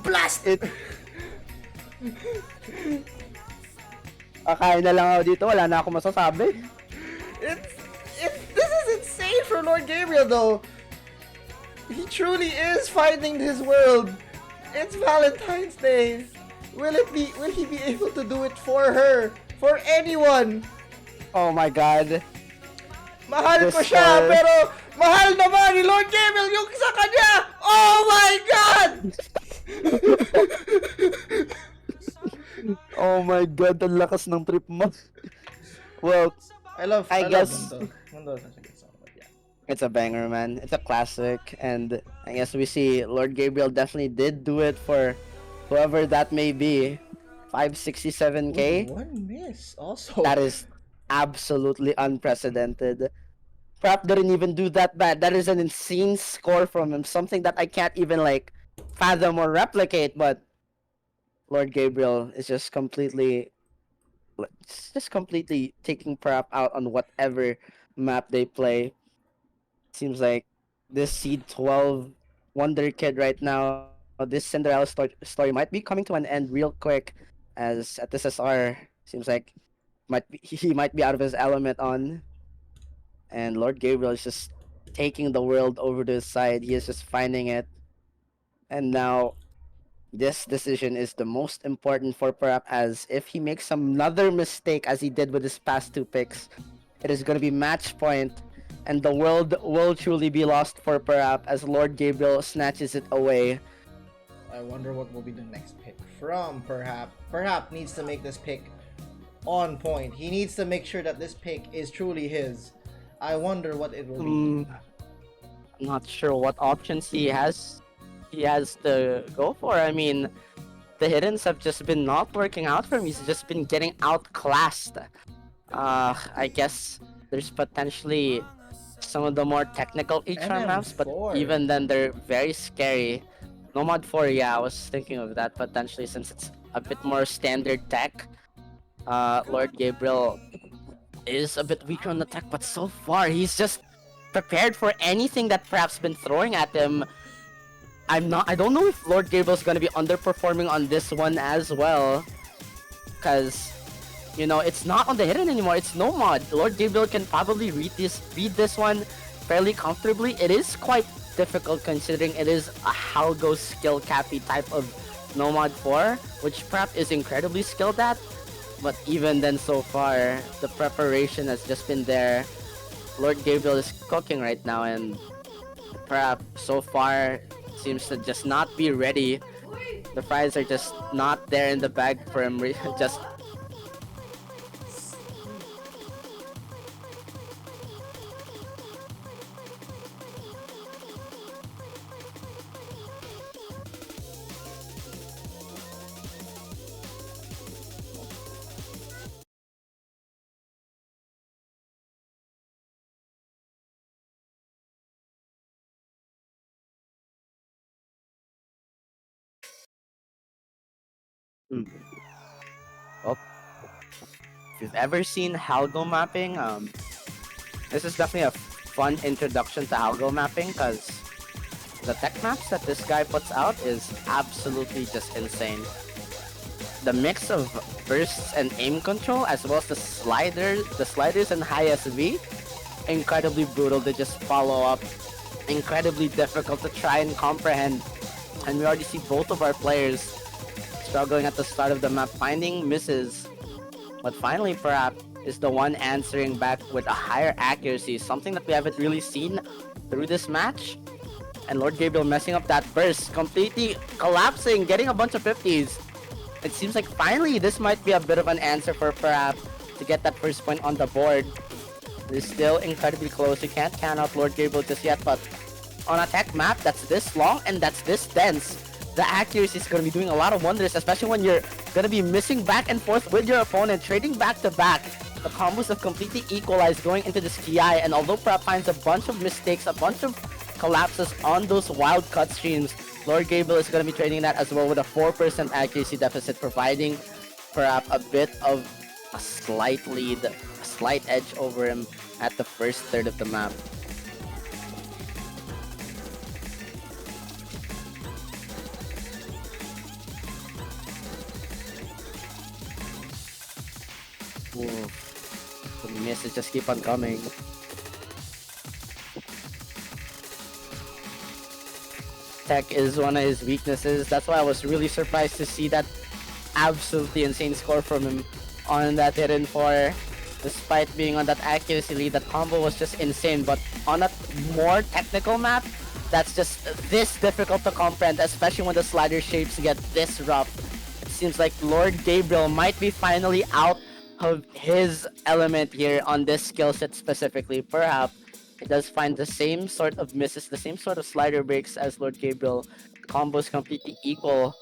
Blast it. Akain na lang ako dito, wala na ako masasabi. This is insane for LordGabriel though. He truly is finding his world. It's Valentine's Day. Will he be able to do it for her? For anyone? Oh my god. Mahal ko siya, pero mahal naman ni LordGabriel yung sa kanya! Oh my god! Oh my god, ang lakas ng trip mo. Well, I guess Mundo is such a good song, but yeah. It's a banger, man. It's a classic, and I guess we see LordGabriel definitely did do it for whoever that may be. 567k. One miss also. That is absolutely unprecedented. perhap didn't even do that bad. That is an insane score from him. Something that I can't even like fathom or replicate, but Lord Gabriel is just completely taking prep out on whatever map they play. Seems like this Seed 12 Wonder Kid right now, this Cinderella story might be coming to an end real quick, as at this SR seems like he might be out of his element on, and Lord Gabriel is just taking the world over to his side. He is just finding it, and now this decision is the most important for Perap, as if he makes another mistake as he did with his past two picks, it is going to be match point, and the world will truly be lost for Perap as Lord Gabriel snatches it away. I wonder what will be the next pick from Perhap. Perhap needs to make this pick on point. He needs to make sure that this pick is truly his. I wonder what it will be. I'm not sure what options he has to go for. I mean, the hiddens have just been not working out for him. He's just been getting outclassed. I guess there's potentially some of the more technical HR maps, but NM4. even then they're very scary. Nomad 4, yeah, I was thinking of that potentially since it's a bit more standard tech. Lord Gabriel is a bit weaker on the tech, but so far he's just prepared for anything that perhaps been throwing at him. I don't know if Lord Gabriel's gonna be underperforming on this one as well, because you know it's not on the hidden anymore. It's Nomad. Lord Gabriel can probably read this one fairly comfortably. It is quite difficult considering it is a Halgo skill cappy type of Nomad 4, which Prep is incredibly skilled at. But even then, so far, the preparation has just been there. Lord Gabriel is cooking right now, and Prep so far seems to just not be ready. The fries are just not there in the bag for him. Just mm. Well, if you've ever seen Halgo mapping, this is definitely a fun introduction to Halgo mapping because the tech maps that this guy puts out is absolutely just insane. The mix of bursts and aim control, as well as the sliders and high SV, incredibly brutal to just follow up, incredibly difficult to try and comprehend, and we already see both of our players struggling at the start of the map, finding misses. But finally, perhaps, is the one answering back with a higher accuracy, something that we haven't really seen through this match. And Lord Gabriel messing up that burst, completely collapsing, getting a bunch of 50s. It seems like finally this might be a bit of an answer for perhaps to get that first point on the board. It's still incredibly close. You can't count out Lord Gabriel just yet, but on a tech map that's this long and that's this dense, the accuracy is going to be doing a lot of wonders, especially when you're going to be missing back and forth with your opponent, trading back to back. The combos have completely equalized going into this KI, and although Prap finds a bunch of mistakes, a bunch of collapses on those wild cut streams, Lord Gabriel is going to be trading that as well with a 4% accuracy deficit, providing Prap a bit of a slight lead, a slight edge over him at the first third of the map. Ooh, the misses just keep on coming. Tech is one of his weaknesses. That's why I was really surprised to see that absolutely insane score from him on that hidden 4. Despite being on that accuracy lead, that combo was just insane. But on a more technical map, that's just this difficult to comprehend, especially when the slider shapes get this rough. It seems like Lord Gabriel might be finally out of his element here on this skill set specifically. Perhaps it does find the same sort of misses, the same sort of slider breaks as Lord Gabriel. Combos completely equal,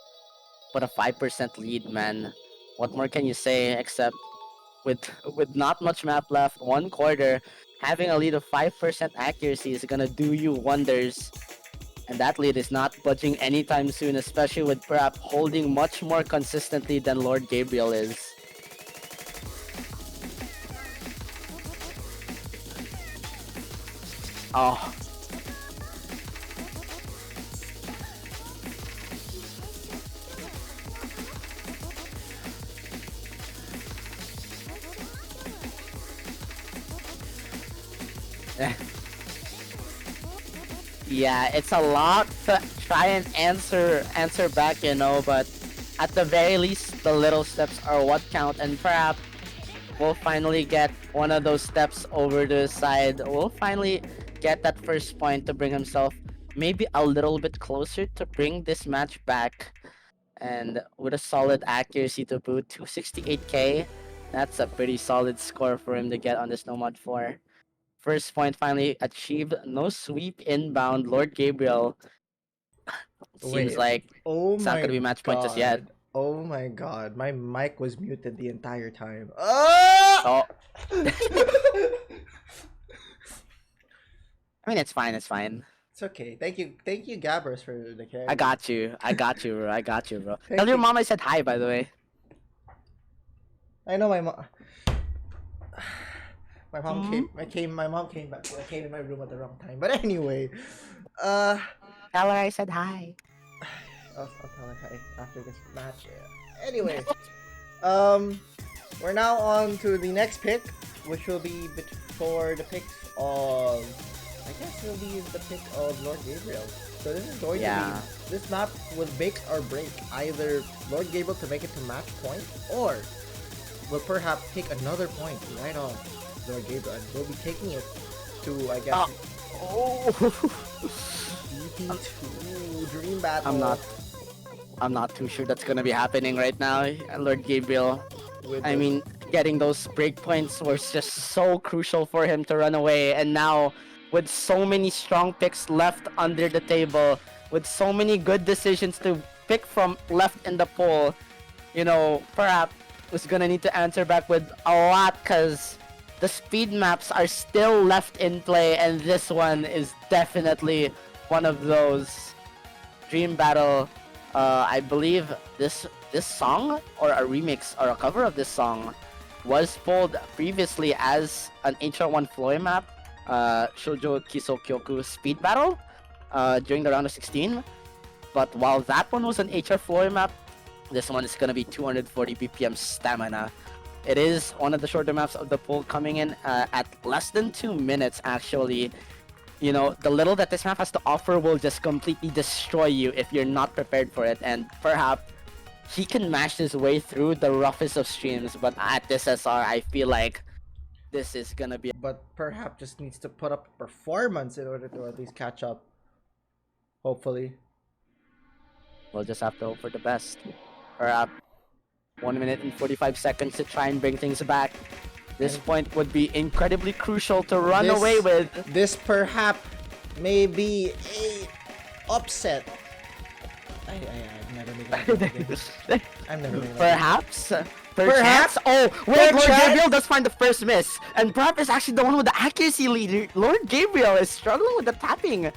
but a 5% lead, man. What more can you say except with not much map left, 1/4, having a lead of 5% accuracy is gonna do you wonders. And that lead is not budging anytime soon, especially with perhap holding much more consistently than LordGabriel is. Oh. Yeah, it's a lot to try and answer back, you know, but at the very least, the little steps are what count, and perhaps we'll finally get one of those steps over to the side. We'll finally get that first point to bring himself maybe a little bit closer to bring this match back. And with a solid accuracy to boot, 268k, that's a pretty solid score for him to get on this Nomad 4. First point finally achieved. No sweep inbound. LordGabriel seems Wait. like Oh it's not my gonna be match point just yet. god. Oh my god. My mic was muted the entire time. Ah! Oh, I mean it's fine. It's fine. It's okay. Thank you, Gabbers, for the carry. I got you. I got you, bro. I got you, bro. Thank Tell your you. mom I said hi, by the way. I know my mom. My mom Mhm. came. My mom came back. I came in my room at the wrong time. But anyway, Tell her I said hi. I'll tell her hi after this match. Yeah. Anyway, we're now on to the next pick, which will be for the picks of. I guess it'll be the pick of LordGabriel. So this is going to be. This map will make or break either LordGabriel to make it to match point, or will perhaps take another point right off LordGabriel, and we'll be taking it to, I guess, Oh. DP2 Dream Battle. I'm not too sure that's gonna be happening right now, LordGabriel. I mean, getting those breakpoints was just so crucial for him to run away, and now with so many strong picks left under the table, with so many good decisions to pick from left in the pool, you know, perhaps was gonna need to answer back with a lot, because the speed maps are still left in play, and this one is definitely one of those. Dream Battle, I believe this song, or a remix or a cover of this song, was pulled previously as an HR1 Floy map, Shoujo Kiso Kyoku Speed Battle, during the round of 16. But while that one was an HR Floy map, this one is gonna be 240 BPM stamina. It is one of the shorter maps of the pool, coming in at less than 2 minutes actually. You know, the little that this map has to offer will just completely destroy you if you're not prepared for it, and perhaps he can mash his way through the roughest of streams, but at this SR, I feel like this is gonna be... But perhaps just needs to put up a performance in order to at least catch up. Hopefully. We'll just have to hope for the best. Perhaps 1 minute and 45 seconds to try and bring things back. This point would be incredibly crucial to run away with. This perhaps may be a upset. I'm never making it. I'm never making it. Perhaps? Perhaps? Oh, wait, LordGabriel does find the first miss. And perhaps is actually the one with the accuracy lead. LordGabriel is struggling with the tapping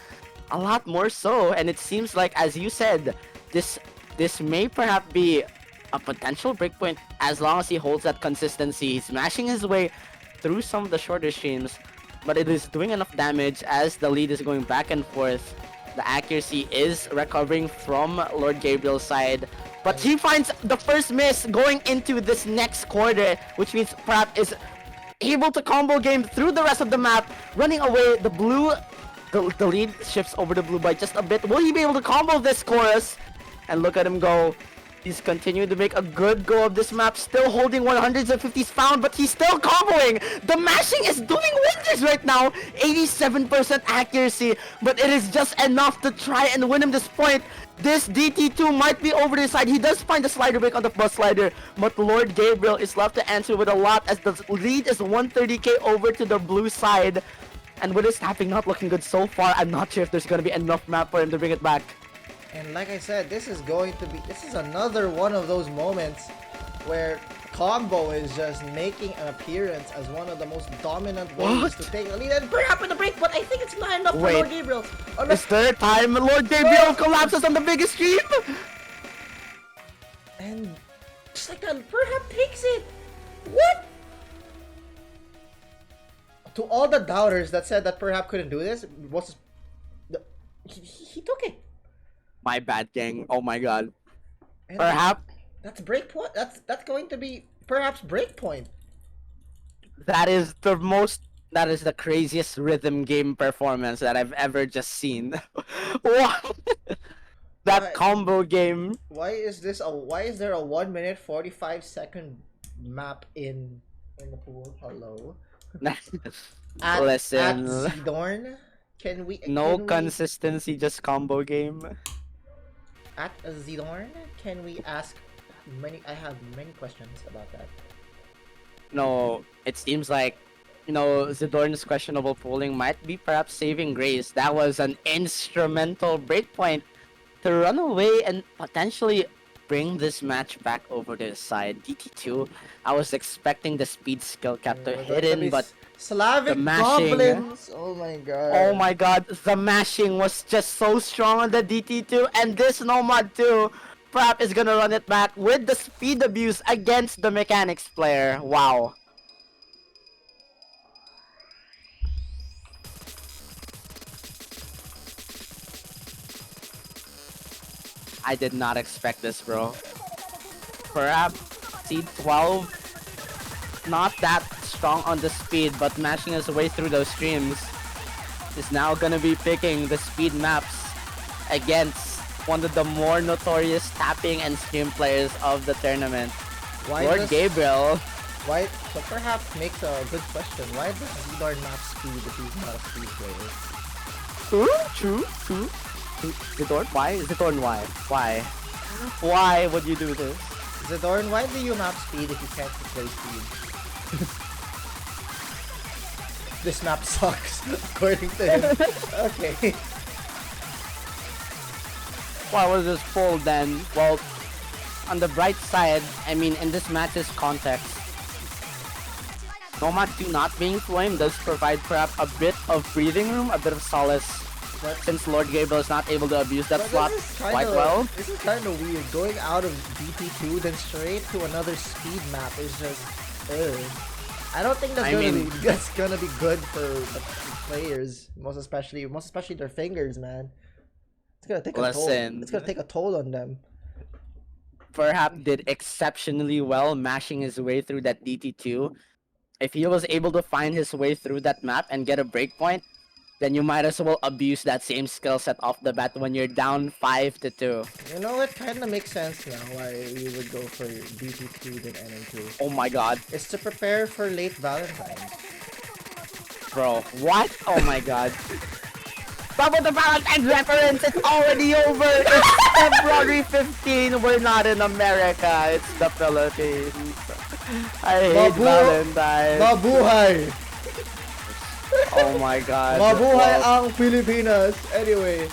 a lot more so. And it seems like, as you said, this may perhaps be a potential breakpoint as long as he holds that consistency. He's smashing his way through some of the shorter streams, but it is doing enough damage as the lead is going back and forth. The accuracy is recovering from LordGabriel's side, but he finds the first miss going into this next quarter, which means perhaps is able to combo game through the rest of the map, running away. The blue, the lead shifts over to blue by just a bit. Will he be able to combo this chorus? And look at him go. He's continuing to make a good go of this map, still holding 150s found, but he's still comboing. The mashing is doing wonders right now. 87% accuracy, but it is just enough to try and win him this point. This DT2 might be over the side. He does find the slider break on the bus slider, but LordGabriel is left to answer with a lot as the lead is 130k over to the blue side. And with his tapping not looking good so far, I'm not sure if there's going to be enough map for him to bring it back. And like I said, this is another one of those moments where combo is just making an appearance as one of the most dominant ways to take the lead. And perhaps in the break, but I think it's not enough for LordGabriel. It's third time LordGabriel collapses on the biggest stream. And just like that, perhaps takes it. What? To all the doubters that said that perhaps couldn't do this, he took it. My bad, gang. Oh my god. And Perhaps that's break point. That's going to be perhaps break point. that is the craziest rhythm game performance that I've ever just seen. What? That combo game. Why is there a 1 minute 45-second map in the pool? Hello. Listen. At Zidorn, No consistency, just combo game. At Zidorn, can we ask I have many questions about that. No, it seems like, Zidorn's questionable pulling might be perhaps saving grace. That was an instrumental breakpoint to run away and potentially bring this match back over to his side. DT2, I was expecting the speed skill cap to hit in, but Slavic the mashing, goblins! Oh my god. oh my god, the mashing was just so strong on the DT2, and this Nomad too. Prap is gonna run it back with the speed abuse against the mechanics player. Wow. I did not expect this, bro. Perhaps C12 not that strong on the speed, but mashing his way through those streams is now gonna be picking the speed maps against one of the more notorious tapping and stream players of the tournament. LordGabriel. Why? So perhaps makes a good question. Why does Zidorn not speed if he's not a speed player? True. Zidorn? Why? Zidorn, why? Why? Why would you do this? Zidorn, why do you map speed if you can't play speed? This map sucks, according to him. Okay. Why was this pulled then? Well, on the bright side, I mean, in this match's context, Nomad 2 not being flamed does provide perhaps a bit of breathing room, a bit of solace, since LordGabriel is not able to abuse that slot quite well. This is kind of weird. Going out of DP2 then straight to another speed map is just, I don't think that's gonna be good for the players, most especially their fingers, man. It's gonna take a toll. It's gonna take a toll on them. Perhaps did exceptionally well mashing his way through that DT2. If he was able to find his way through that map and get a breakpoint, then you might as well abuse that same skill set off the bat when you're down 5-2. You know, it kind of makes sense now why you would go for DT2 than NM2. Oh my god. It's to prepare for late Valentine's. Bro, what? Oh my god. But with the Valentine's reference, it's already over! It's February 15, we're not in America, it's the Philippines. I hate Valentine's. Mabuhay! Oh my god. Mabuhay ang Pilipinas! Anyway,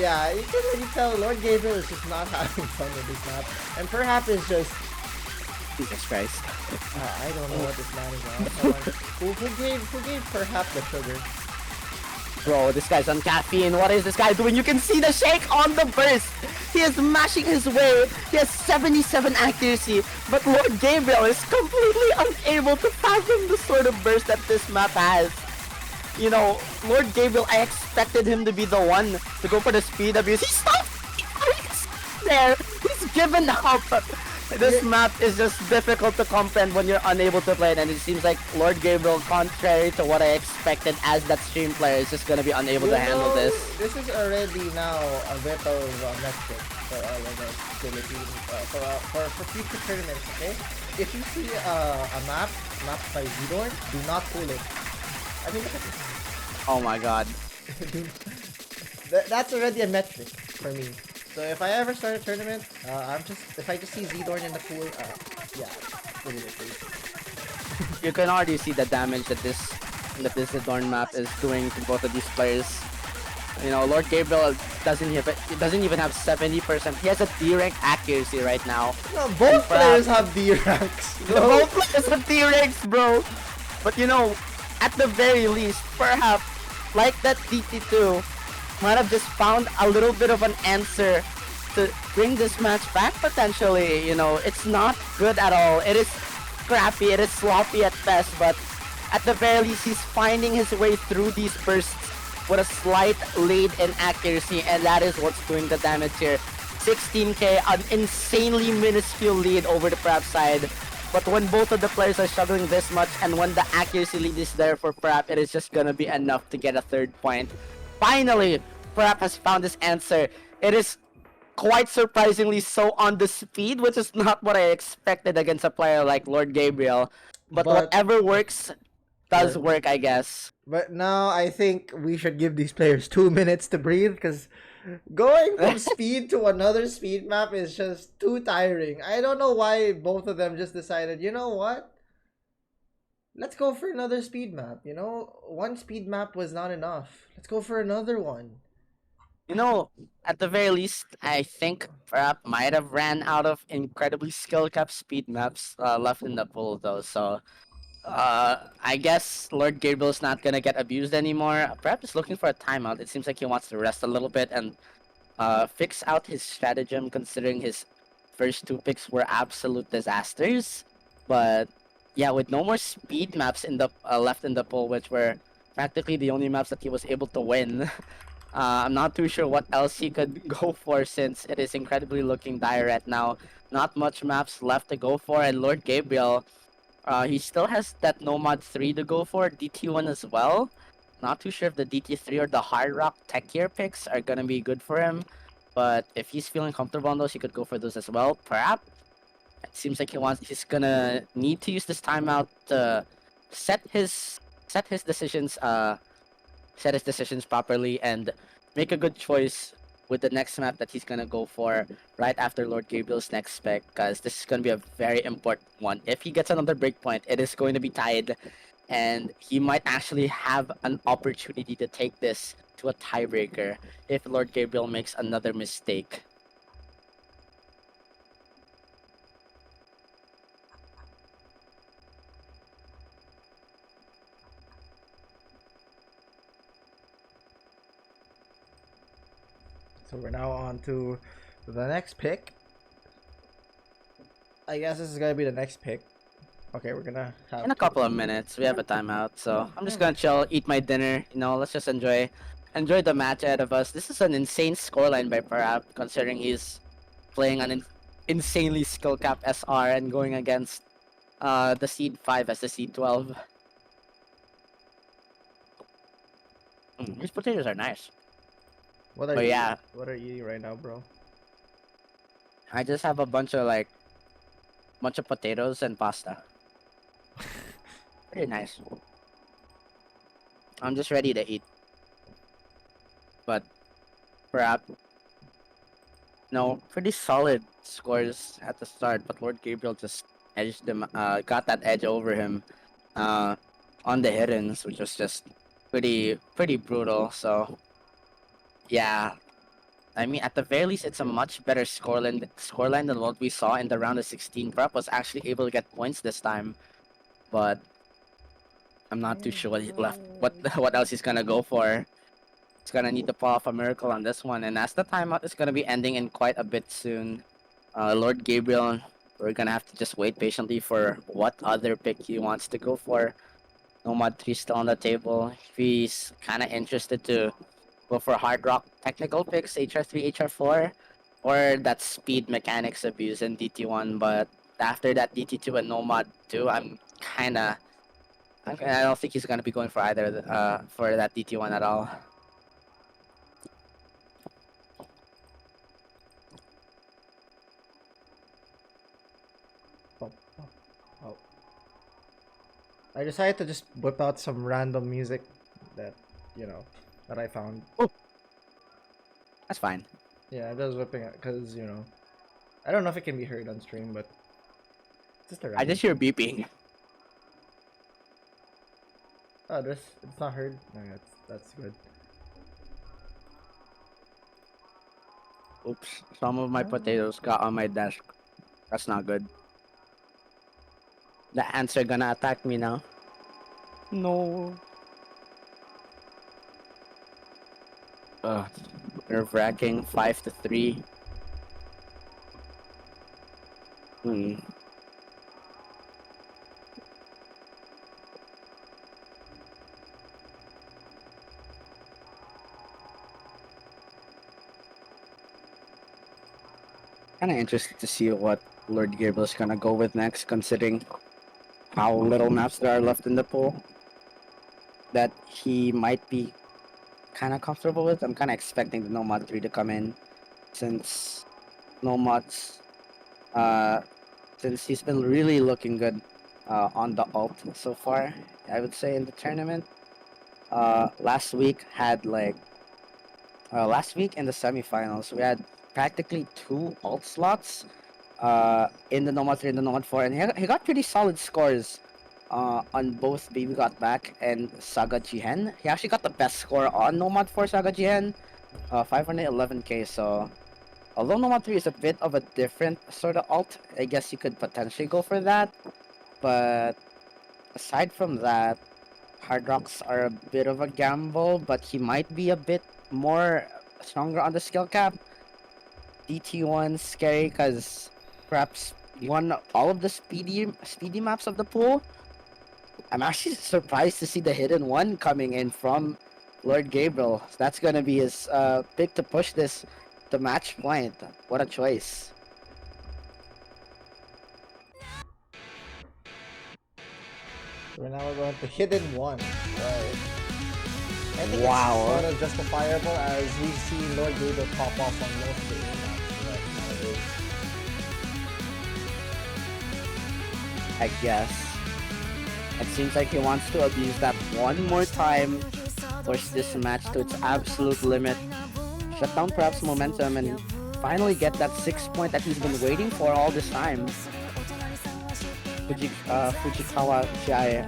yeah, you can really tell LordGabriel is just not having fun with this map. And perhaps it's just... Jesus Christ. I don't know what this man is on. Who gave perhaps the sugar? Bro, this guy's on caffeine. What is this guy doing? You can see the shake on the burst. He is mashing his way. He has 77 accuracy. But LordGabriel is completely unable to fathom the sort of burst that this map has. You know, LordGabriel, I expected him to be the one to go for the speed abuse. He stopped! He's there! He's given up! This map is just difficult to comprehend when you're unable to play it, and it seems like LordGabriel, contrary to what I expected as that stream player, is just gonna be unable to handle this. This is already now a bit of a metric for all of us Philippines, for future tournaments, okay? If you see a map by Zidorn, do not pull it. I mean, look at this. Oh my god. That's already a metric for me. So if I ever start a tournament, if I just see Zidorn in the pool, yeah, put it please. You can already see the damage that this Zidorn map is doing to both of these players. You know, LordGabriel doesn't even have 70%. He has a D rank accuracy right now. No, And both players have D ranks, bro. both players have D ranks, bro. But you know, at the very least, perhaps like that DT2 might have just found a little bit of an answer to bring this match back potentially. You know, it's not good at all. It is crappy, it is sloppy at best, but at the very least, he's finding his way through these bursts with a slight lead in accuracy, and that is what's doing the damage here. 16k, an insanely minuscule lead over the Prap side. But when both of the players are struggling this much, and when the accuracy lead is there for Prap, it is just gonna be enough to get a third point. Finally, Prap has found his answer. It is quite surprisingly so on the speed, which is not what I expected against a player like LordGabriel. But But whatever works does Right. work, I guess. But now I think we should give these players 2 minutes to breathe, because going from speed to another speed map is just too tiring. I don't know why both of them just decided, you know what? Let's go for another speed map. You know, one speed map was not enough. Let's go for another one. You know, at the very least, I think Prap might have ran out of incredibly skill cap speed maps left in the pool though, so I guess Lord Gabriel's not gonna get abused anymore. Prap is looking for a timeout. It seems like he wants to rest a little bit and fix out his stratagem, considering his first two picks were absolute disasters. But yeah, with no more speed maps in the left in the pool, which were practically the only maps that he was able to win. I'm not too sure what else he could go for, since it is incredibly looking dire right now. Not much maps left to go for, and Lord Gabriel, he still has that Nomad 3 to go for, DT1 as well. Not too sure if the DT3 or the Hard Rock Tech Gear picks are gonna be good for him, but if he's feeling comfortable on those, he could go for those as well. Perhaps it seems like he's gonna need to use this timeout to set his set his decisions set his decisions properly and make a good choice with the next map that he's gonna go for right after Lord Gabriel's next spec, because this is gonna be a very important one. If he gets another breakpoint, it is going to be tied, and he might actually have an opportunity to take this to a tiebreaker if Lord Gabriel makes another mistake. So we're now on to the next pick. I guess this is gonna be the next pick. Okay, we're gonna have In a couple of minutes, we have a timeout, so I'm just gonna chill, eat my dinner. You know, let's just enjoy the match ahead of us. This is an insane scoreline by Perhap, considering he's playing an insanely skill cap SR and going against the seed 5 as the seed 12. These potatoes are nice. What are But you? yeah, What are you eating right now, bro? I just have a bunch of potatoes and pasta. Very nice. I'm just ready to eat. But Perhap, no, pretty solid scores at the start, but Lord Gabriel just edged him, got that edge over him uh, on the hiddens, which was just pretty brutal. So yeah, I mean, at the very least, it's a much better scoreline than what we saw in the round of 16. Prep was actually able to get points this time, but I'm not too sure what else he's gonna go for. He's gonna need to pull off a miracle on this one, and as the timeout is gonna be ending in quite a bit soon, Lord Gabriel, we're gonna have to just wait patiently for what other pick he wants to go for. Nomad 3 still on the table. If he's kind of interested to go for hard rock technical picks, HR3, HR4, or that speed mechanics abuse in DT1, but after that DT2 and Nomad 2, I don't think he's gonna be going for either for that DT1 at all. Oh, oh, oh. I decided to just whip out some random music that that I found. Oh, that's fine. Yeah, I'm just whipping it because I don't know if it can be heard on stream, but just a I random. just hear beeping. Oh, this it's not heard. No, that's good. Oops, some of my potatoes got on my desk. That's not good. The ants are gonna attack me now. No. Ugh. Nerve-wracking. 5-3. Hmm. Kind of interested to see what Lord Gabriel's gonna go with next, considering how little maps there are left in the pool that he might be kind of comfortable with. I'm kind of expecting the Nomad 3 to come in since Nomad's uh since he's been really looking good on the alt so far. I would say in the tournament. Last week had like last week in the semifinals we had practically two alt slots in the Nomad 3 and the Nomad 4, and he got pretty solid scores on both Baby Got Back and Saga Jihen. He actually got the best score on Nomad 4 Saga Jihen, 511k. So although Nomad 3 is a bit of a different sort of alt, I guess you could potentially go for that. But aside from that, Hard Rocks are a bit of a gamble, but he might be a bit more stronger on the skill cap. DT1 scary because perhaps he won all of the speedy maps of the pool. I'm actually surprised to see the hidden one coming in from Lord Gabriel. That's gonna be his pick to push this to match point. What a choice. So now we're going to hidden one. Right. I think it's Wow. sort of justifiable as we've seen Lord Gabriel pop off on most of the maps right nowadays. I guess. It seems like he wants to abuse that one more time, push this match to its absolute limit, shut down perhaps momentum, and finally get that 6 point that he's been waiting for all this time. Fujikawa Uchiai,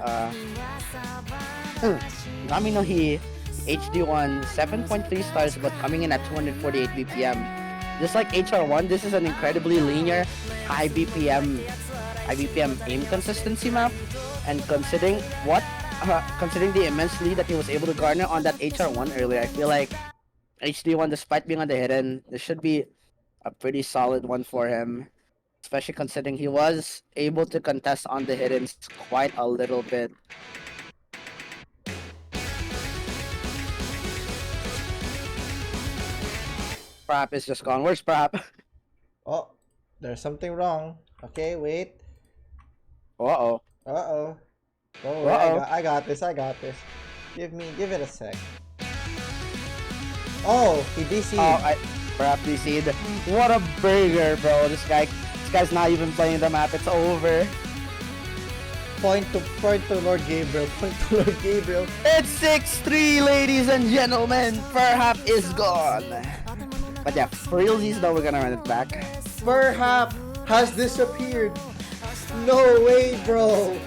Gami no Hi, HD1, 7.3 stars, but coming in at 248 BPM. Just like HR1, this is an incredibly linear, high BPM aim consistency map. And considering the immense lead that he was able to garner on that HR1 earlier, I feel like HD1, despite being on the hidden, this should be a pretty solid one for him. Especially considering he was able to contest on the hiddens quite a little bit. Perhap is just gone. Where's Perhap? Oh, there's something wrong. Okay, wait. Uh-oh. Uh-oh. Don't worry, I got this, I got this. Give it a sec. Oh, he DC'd. Oh, Perhap DC'd. What a burger, bro. This guy's not even playing the map. It's over. Point to Lord Gabriel. Point to Lord Gabriel. It's 6-3, ladies and gentlemen. Perhap is gone. But yeah, for realsies though, we're gonna run it back. Perhap has disappeared. No way, bro.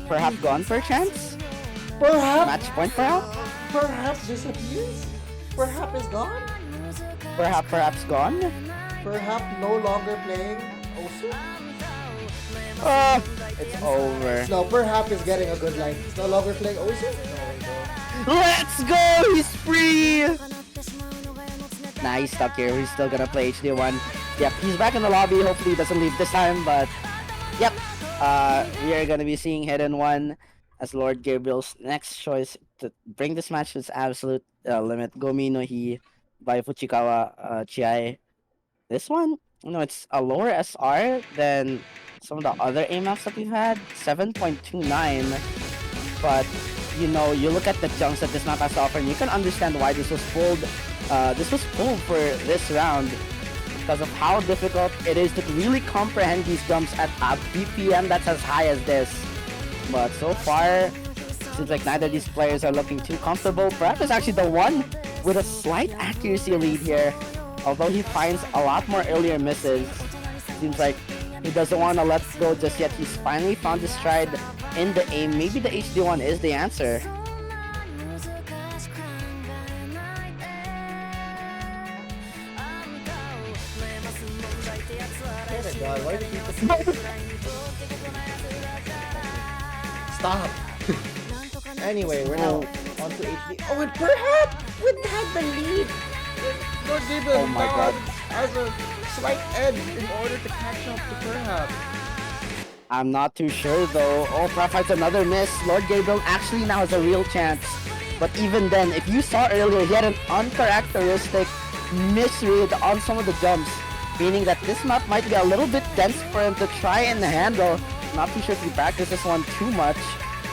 Perhap gone per chance? Perhap? Match point Perhap? Perhap disappears? Perhap is gone? Perhaps gone? Perhap no longer playing Osu? Oh, it's over. No, Perhap is getting a good line. He's no longer playing Osu? No, bro. Let's go! He's free! Nah, he's stuck here. He's still gonna play HD1. Yep, he's back in the lobby. Hopefully he doesn't leave this time, but yep. We are gonna be seeing Hidden One as Lord Gabriel's next choice to bring this match to its absolute limit. Gomi no Hi by Fujikawa Chiai. This one, it's a lower SR than some of the other A maps that we've had. 7.29, but you look at the jumps that this map has to offer, and you can understand why this was pulled. This was pulled for this round because of how difficult it is to really comprehend these jumps at a BPM that's as high as this. But so far, seems like neither of these players are looking too comfortable. Perhaps is actually the one with a slight accuracy lead here. Although he finds a lot more earlier misses, seems like he doesn't want to let go just yet. He's finally found his stride in the aim. Maybe the HD1 is the answer. my god, why do people stop? Anyway, we're now on to HD. Oh, and perhaps we had the lead. LordGabriel Oh my god. has a slight edge in order to catch up to perhaps. I'm not too sure though. Oh, perhap finds another miss. LordGabriel actually now has a real chance. But even then, if you saw earlier, he had an uncharacteristic misread on some of the jumps, meaning that this map might be a little bit dense for him to try and handle. Not too sure if he practiced this one too much,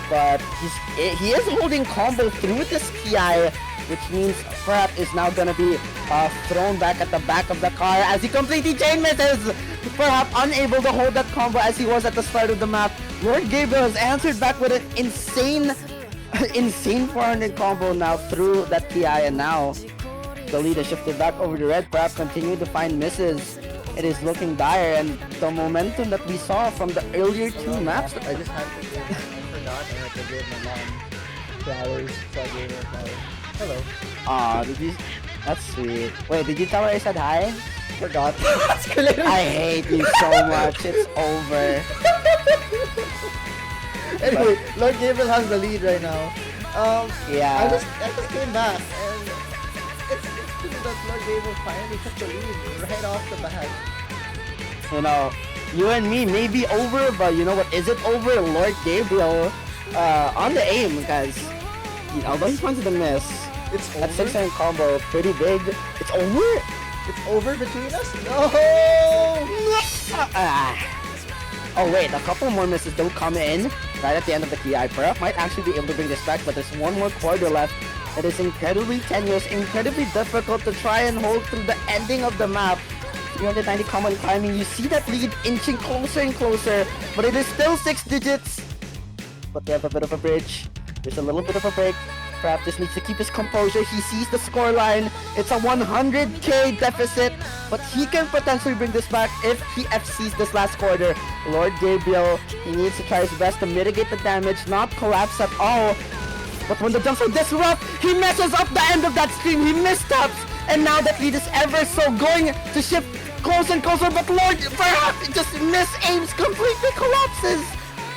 but he is holding combo through this TI, which means perhap is now gonna be thrown back at the back of the car as he completely chain misses. Perhap unable to hold that combo as he was at the start of the map. LordGabriel has answered back with an insane 400 combo now through that TI, and now the lead has shifted back over to red. Perhap continued to find misses. It is looking dire, and the momentum that we saw from the earlier two maps. I just had to give, I forgot, I had to give my mom flowers, so I gave her flowers. Hello. Aw, did you? That's sweet. Wait, did you tell her I said hi? Forgot. I hate you so much. It's over. Anyway, LordGabriel has the lead right now. Yeah. I just came back, and it's true that LordGabriel finally took the lead right off the bat. You know, you and me may be over, but you know what isn't over? LordGabriel on the aim, because although he punches the miss, It's that over. 600 combo pretty big. It's over. It's over between us. No. Oh wait, a couple more misses don't come in right at the end of the TI. Perhap might actually be able to bring this back, but there's one more quarter left. It is incredibly tenuous, incredibly difficult to try and hold through the ending of the map. 390 common climbing, you see that lead inching closer and closer, but it is still 6 digits. But they have a bit of a bridge. There's a little bit of a break. Perhap just needs to keep his composure. He sees the scoreline. It's a 100k deficit, but he can potentially bring this back if he FCs this last quarter. LordGabriel, he needs to try his best to mitigate the damage, not collapse at all. But when the jumps are this rough, he messes up the end of that stream. He missteps, and now that lead is ever so going to shift closer and closer, but perhap just mis-aims, completely collapses.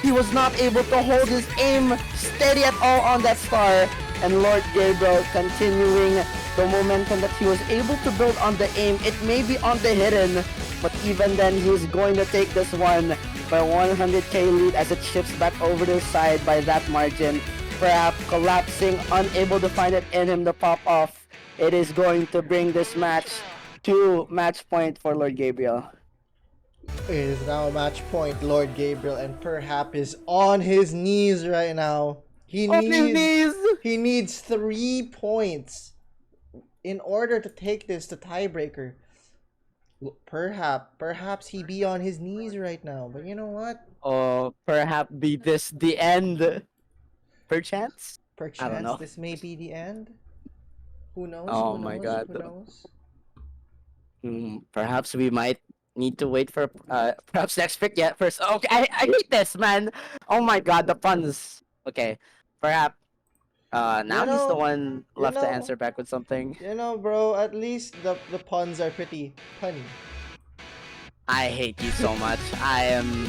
He was not able to hold his aim steady at all on that star, and LordGabriel continuing the momentum that he was able to build on the aim. It may be on the hidden, but even then he's going to take this one by 100k lead as it shifts back over to his side by that margin. Perhap collapsing, unable to find it in him to pop off. It is going to bring this match to match point for LordGabriel. It is now match point. LordGabriel and perhap is on his knees right now. He needs 3 points in order to take this to tiebreaker. Perhaps he be on his knees right now, but you know what? Oh, perhap be this the end. Perchance? I don't Perchance know. this may be the end. Who knows? Oh Who my knows? god. Who knows? Perhaps we might need to wait for perhaps next pick yet first. Okay, I hate this, man. Oh my god, the puns. Okay, perhaps now he's the one left to answer back with something. You know, bro, at least the puns are pretty punny. I hate you so much. I'm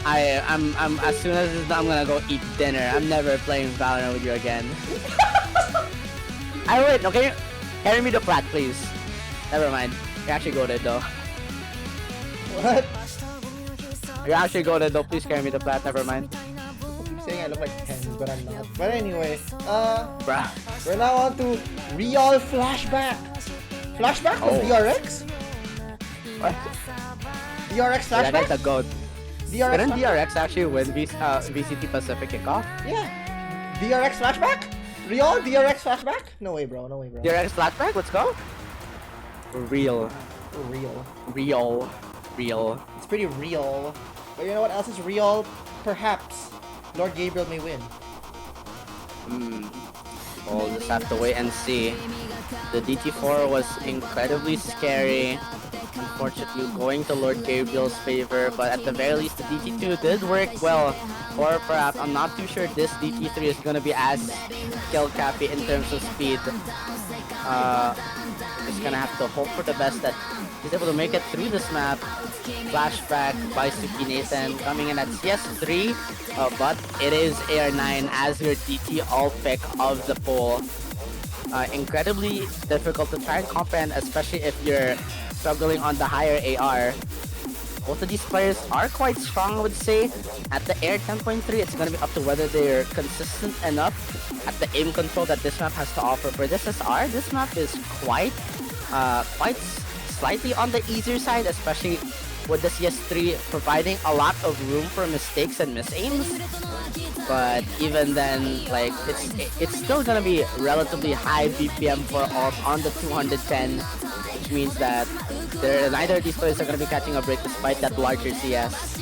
as soon as this is done, I'm gonna go eat dinner. I'm never playing Valorant with you again. I wait, okay? Carry me to plat, please. Never mind. You're actually goated though. What? You're actually goated though. Please carry me to plat. Never mind. People keep saying I look like 10, but I'm not. But anyway, Bruh. we're now on to Real Flashback. Flashback of Oh. DRX? What? DRX That guy's Flashback? a goat. DRX Didn't Flashback? DRX actually win VCT Pacific kickoff? Yeah. DRX Flashback? Real DRX Flashback? No way, bro. No way, bro. DRX flashback? Let's go. Real. Real. Real. It's pretty real. But you know what else is real? Perhaps LordGabriel may win. We'll just have to wait and see. The DT4 was incredibly scary. Unfortunately, going to LordGabriel's favor, but at the very least, the DT2 did work well for perhap. I'm not too sure this DT3 is going to be as kill cappy in terms of speed. Just gonna have to hope for the best that He's able to make it through this map. Flashback by Suki Nathan coming in at CS3, but it is AR9 as your DT all pick of the poll. Incredibly difficult to try and comprehend, especially if you're struggling on the higher AR. Both of these players are quite strong, I would say. At the air 10.3, it's going to be up to whether they're consistent enough at the aim control that this map has to offer. For this SR, this map is quite slightly on the easier side, especially with the CS3 providing a lot of room for mistakes and misaims. But even then, like it's still gonna be relatively high BPM for ult on the 210, which means that neither of these players are gonna be catching a break despite that larger CS.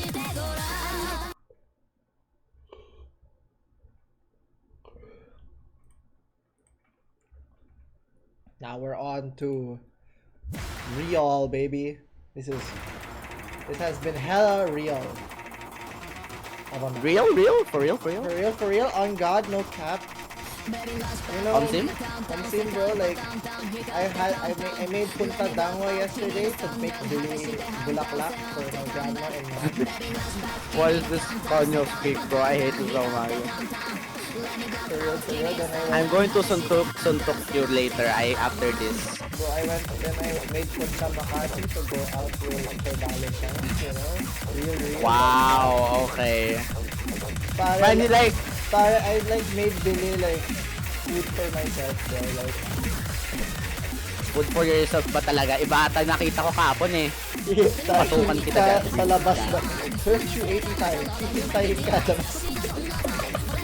Now we're on to real, baby. This has been hella real. Real? For real? For real, on God, no cap. You know, On sim, bro, like, I made Punta Dangwa yesterday to make bulaklak for my grandma and mom. what is this Konyo speak, bro? I hate this so much. For real, then I'm going to suntok you later, after this. bro, I made Punta Makati to go out for Valentine's, you know? Real. Wow, okay. Para, Like, I like made Billy like food for myself, bro. Like, food for yourself ba talaga? Iba ata nakita ko kahapon eh. Patukan kita dyan. sa labas na. First you 80 times. 80 times kada.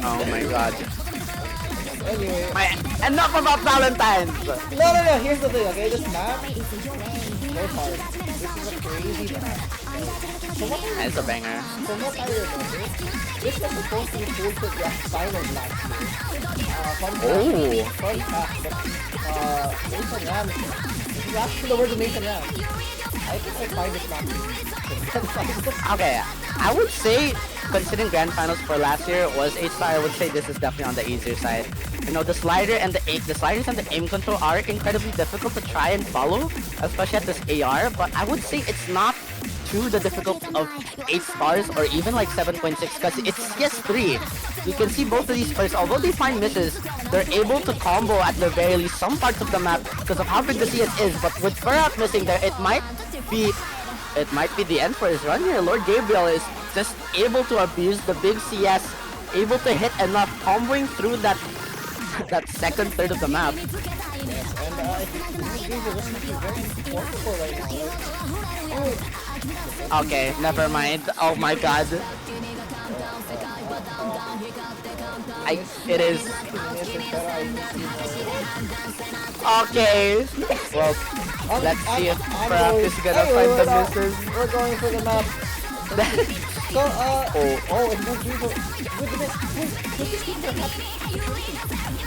Oh my god. Anyway. Enough about Valentine's! No. Here's the thing, okay? This map, no hard. This is a crazy map. It's a banger. From what I remember, this was supposed to be pulled to the finals last year. Fun fact, but Mason Ram, this is actually the word of Mason Ram. I think I find this map Okay, I would say, considering Grand Finals for last year was 8-star, I would say this is definitely on the easier side. You know, the sliders and the aim control are incredibly difficult to try and follow, especially at this AR, but I would say it's not too the difficult of 8 stars or even like 7.6 because it's CS3. You can see both of these players, although they find misses, they're able to combo at the very least some parts of the map because of how big the CS is, but with perhap missing there, it might be the end for his run here. LordGabriel is just able to abuse the big CS, able to hit enough, comboing through that second third of the map. Yes, and I think this game is very important right now. Okay, never mind. Oh my god. It is. Okay. Well, let's see if perhap is gonna find the misses. We're going for the map. So, and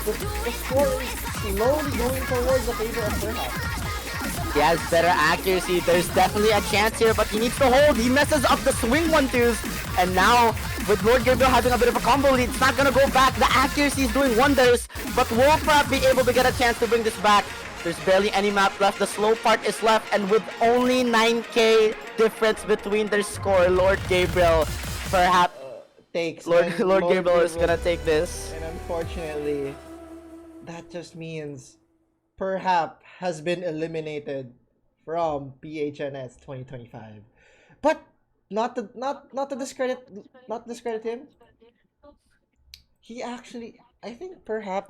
the score is slowly going towards the favor of perhap. He has better accuracy. There's definitely a chance here, but he needs to hold. He messes up the swing 1-2s. And now, with LordGabriel having a bit of a combo lead, it's not going to go back. The accuracy is doing wonders, but will perhaps be able to get a chance to bring this back. There's barely any map left. The slow part is left, and with only 9k difference between their score, LordGabriel perhaps takes. LordGabriel is going to take this. And unfortunately, that just means perhap has been eliminated from PHNS 2025. But not to discredit him. He actually, I think perhap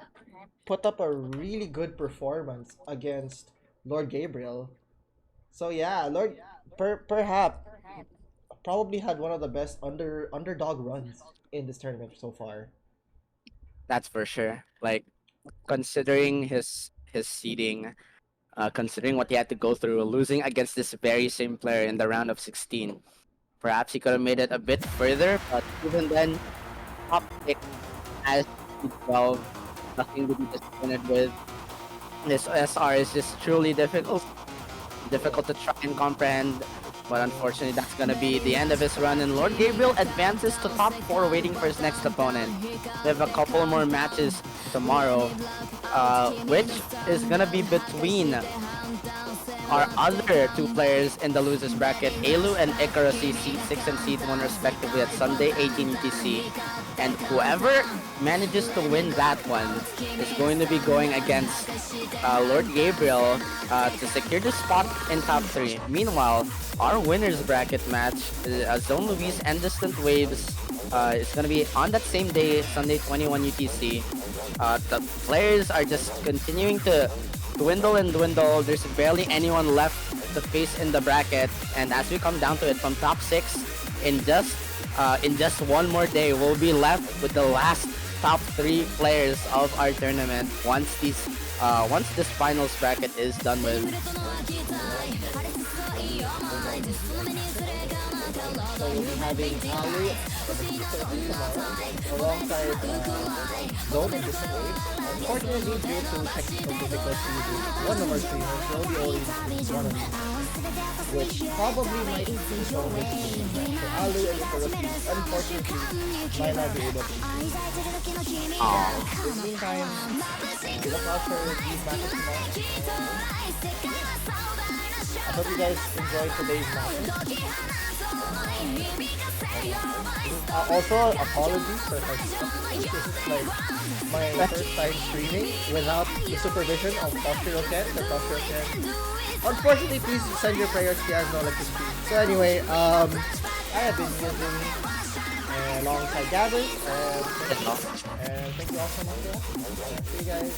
put up a really good performance against LordGabriel. So yeah, perhap probably had one of the best underdog runs in this tournament so far. That's for sure. Like, considering his seeding, considering what he had to go through, losing against this very same player in the round of 16. Perhaps he could have made it a bit further, but even then, top pick as 12, nothing to be disappointed with. This SR is just truly difficult to try and comprehend, but unfortunately that's gonna be the end of his run, and LordGabriel advances to top 4 waiting for his next opponent. We have a couple more matches tomorrow, which is gonna be between our other two players in the losers bracket, Alu and Icarus, seed 6 and seed 1 respectively at Sunday 18 UTC. And whoever manages to win that one is going to be going against Lord Gabriel to secure the spot in top 3. Meanwhile, our winners bracket match, Zone Luis and Distant Waves, is going to be on that same day, Sunday 21 UTC. The players are just continuing to dwindle and dwindle. There's barely anyone left to face in the bracket, and as we come down to it, from top 6 in just one more day, we'll be left with the last top 3 players of our tournament once this finals bracket is done with. So we'll be having Ali alongside Zone and Distant Waves. Unfortunately, due to technical difficulties, one of our streamers will be only one of them, which probably might be Zone with the team. So Ali and Icarus, unfortunately, might not be able to. In the meantime, we look out for these matches tomorrow. I hope you guys enjoyed today's matches. Also, apologies for my stuff. This is like my first time streaming without the supervision of Posture Ken. Unfortunately, please send your prayers if you guys don't like to stream. So anyway, I have been using alongside Gabby, and thank you all so much for watching. See you guys.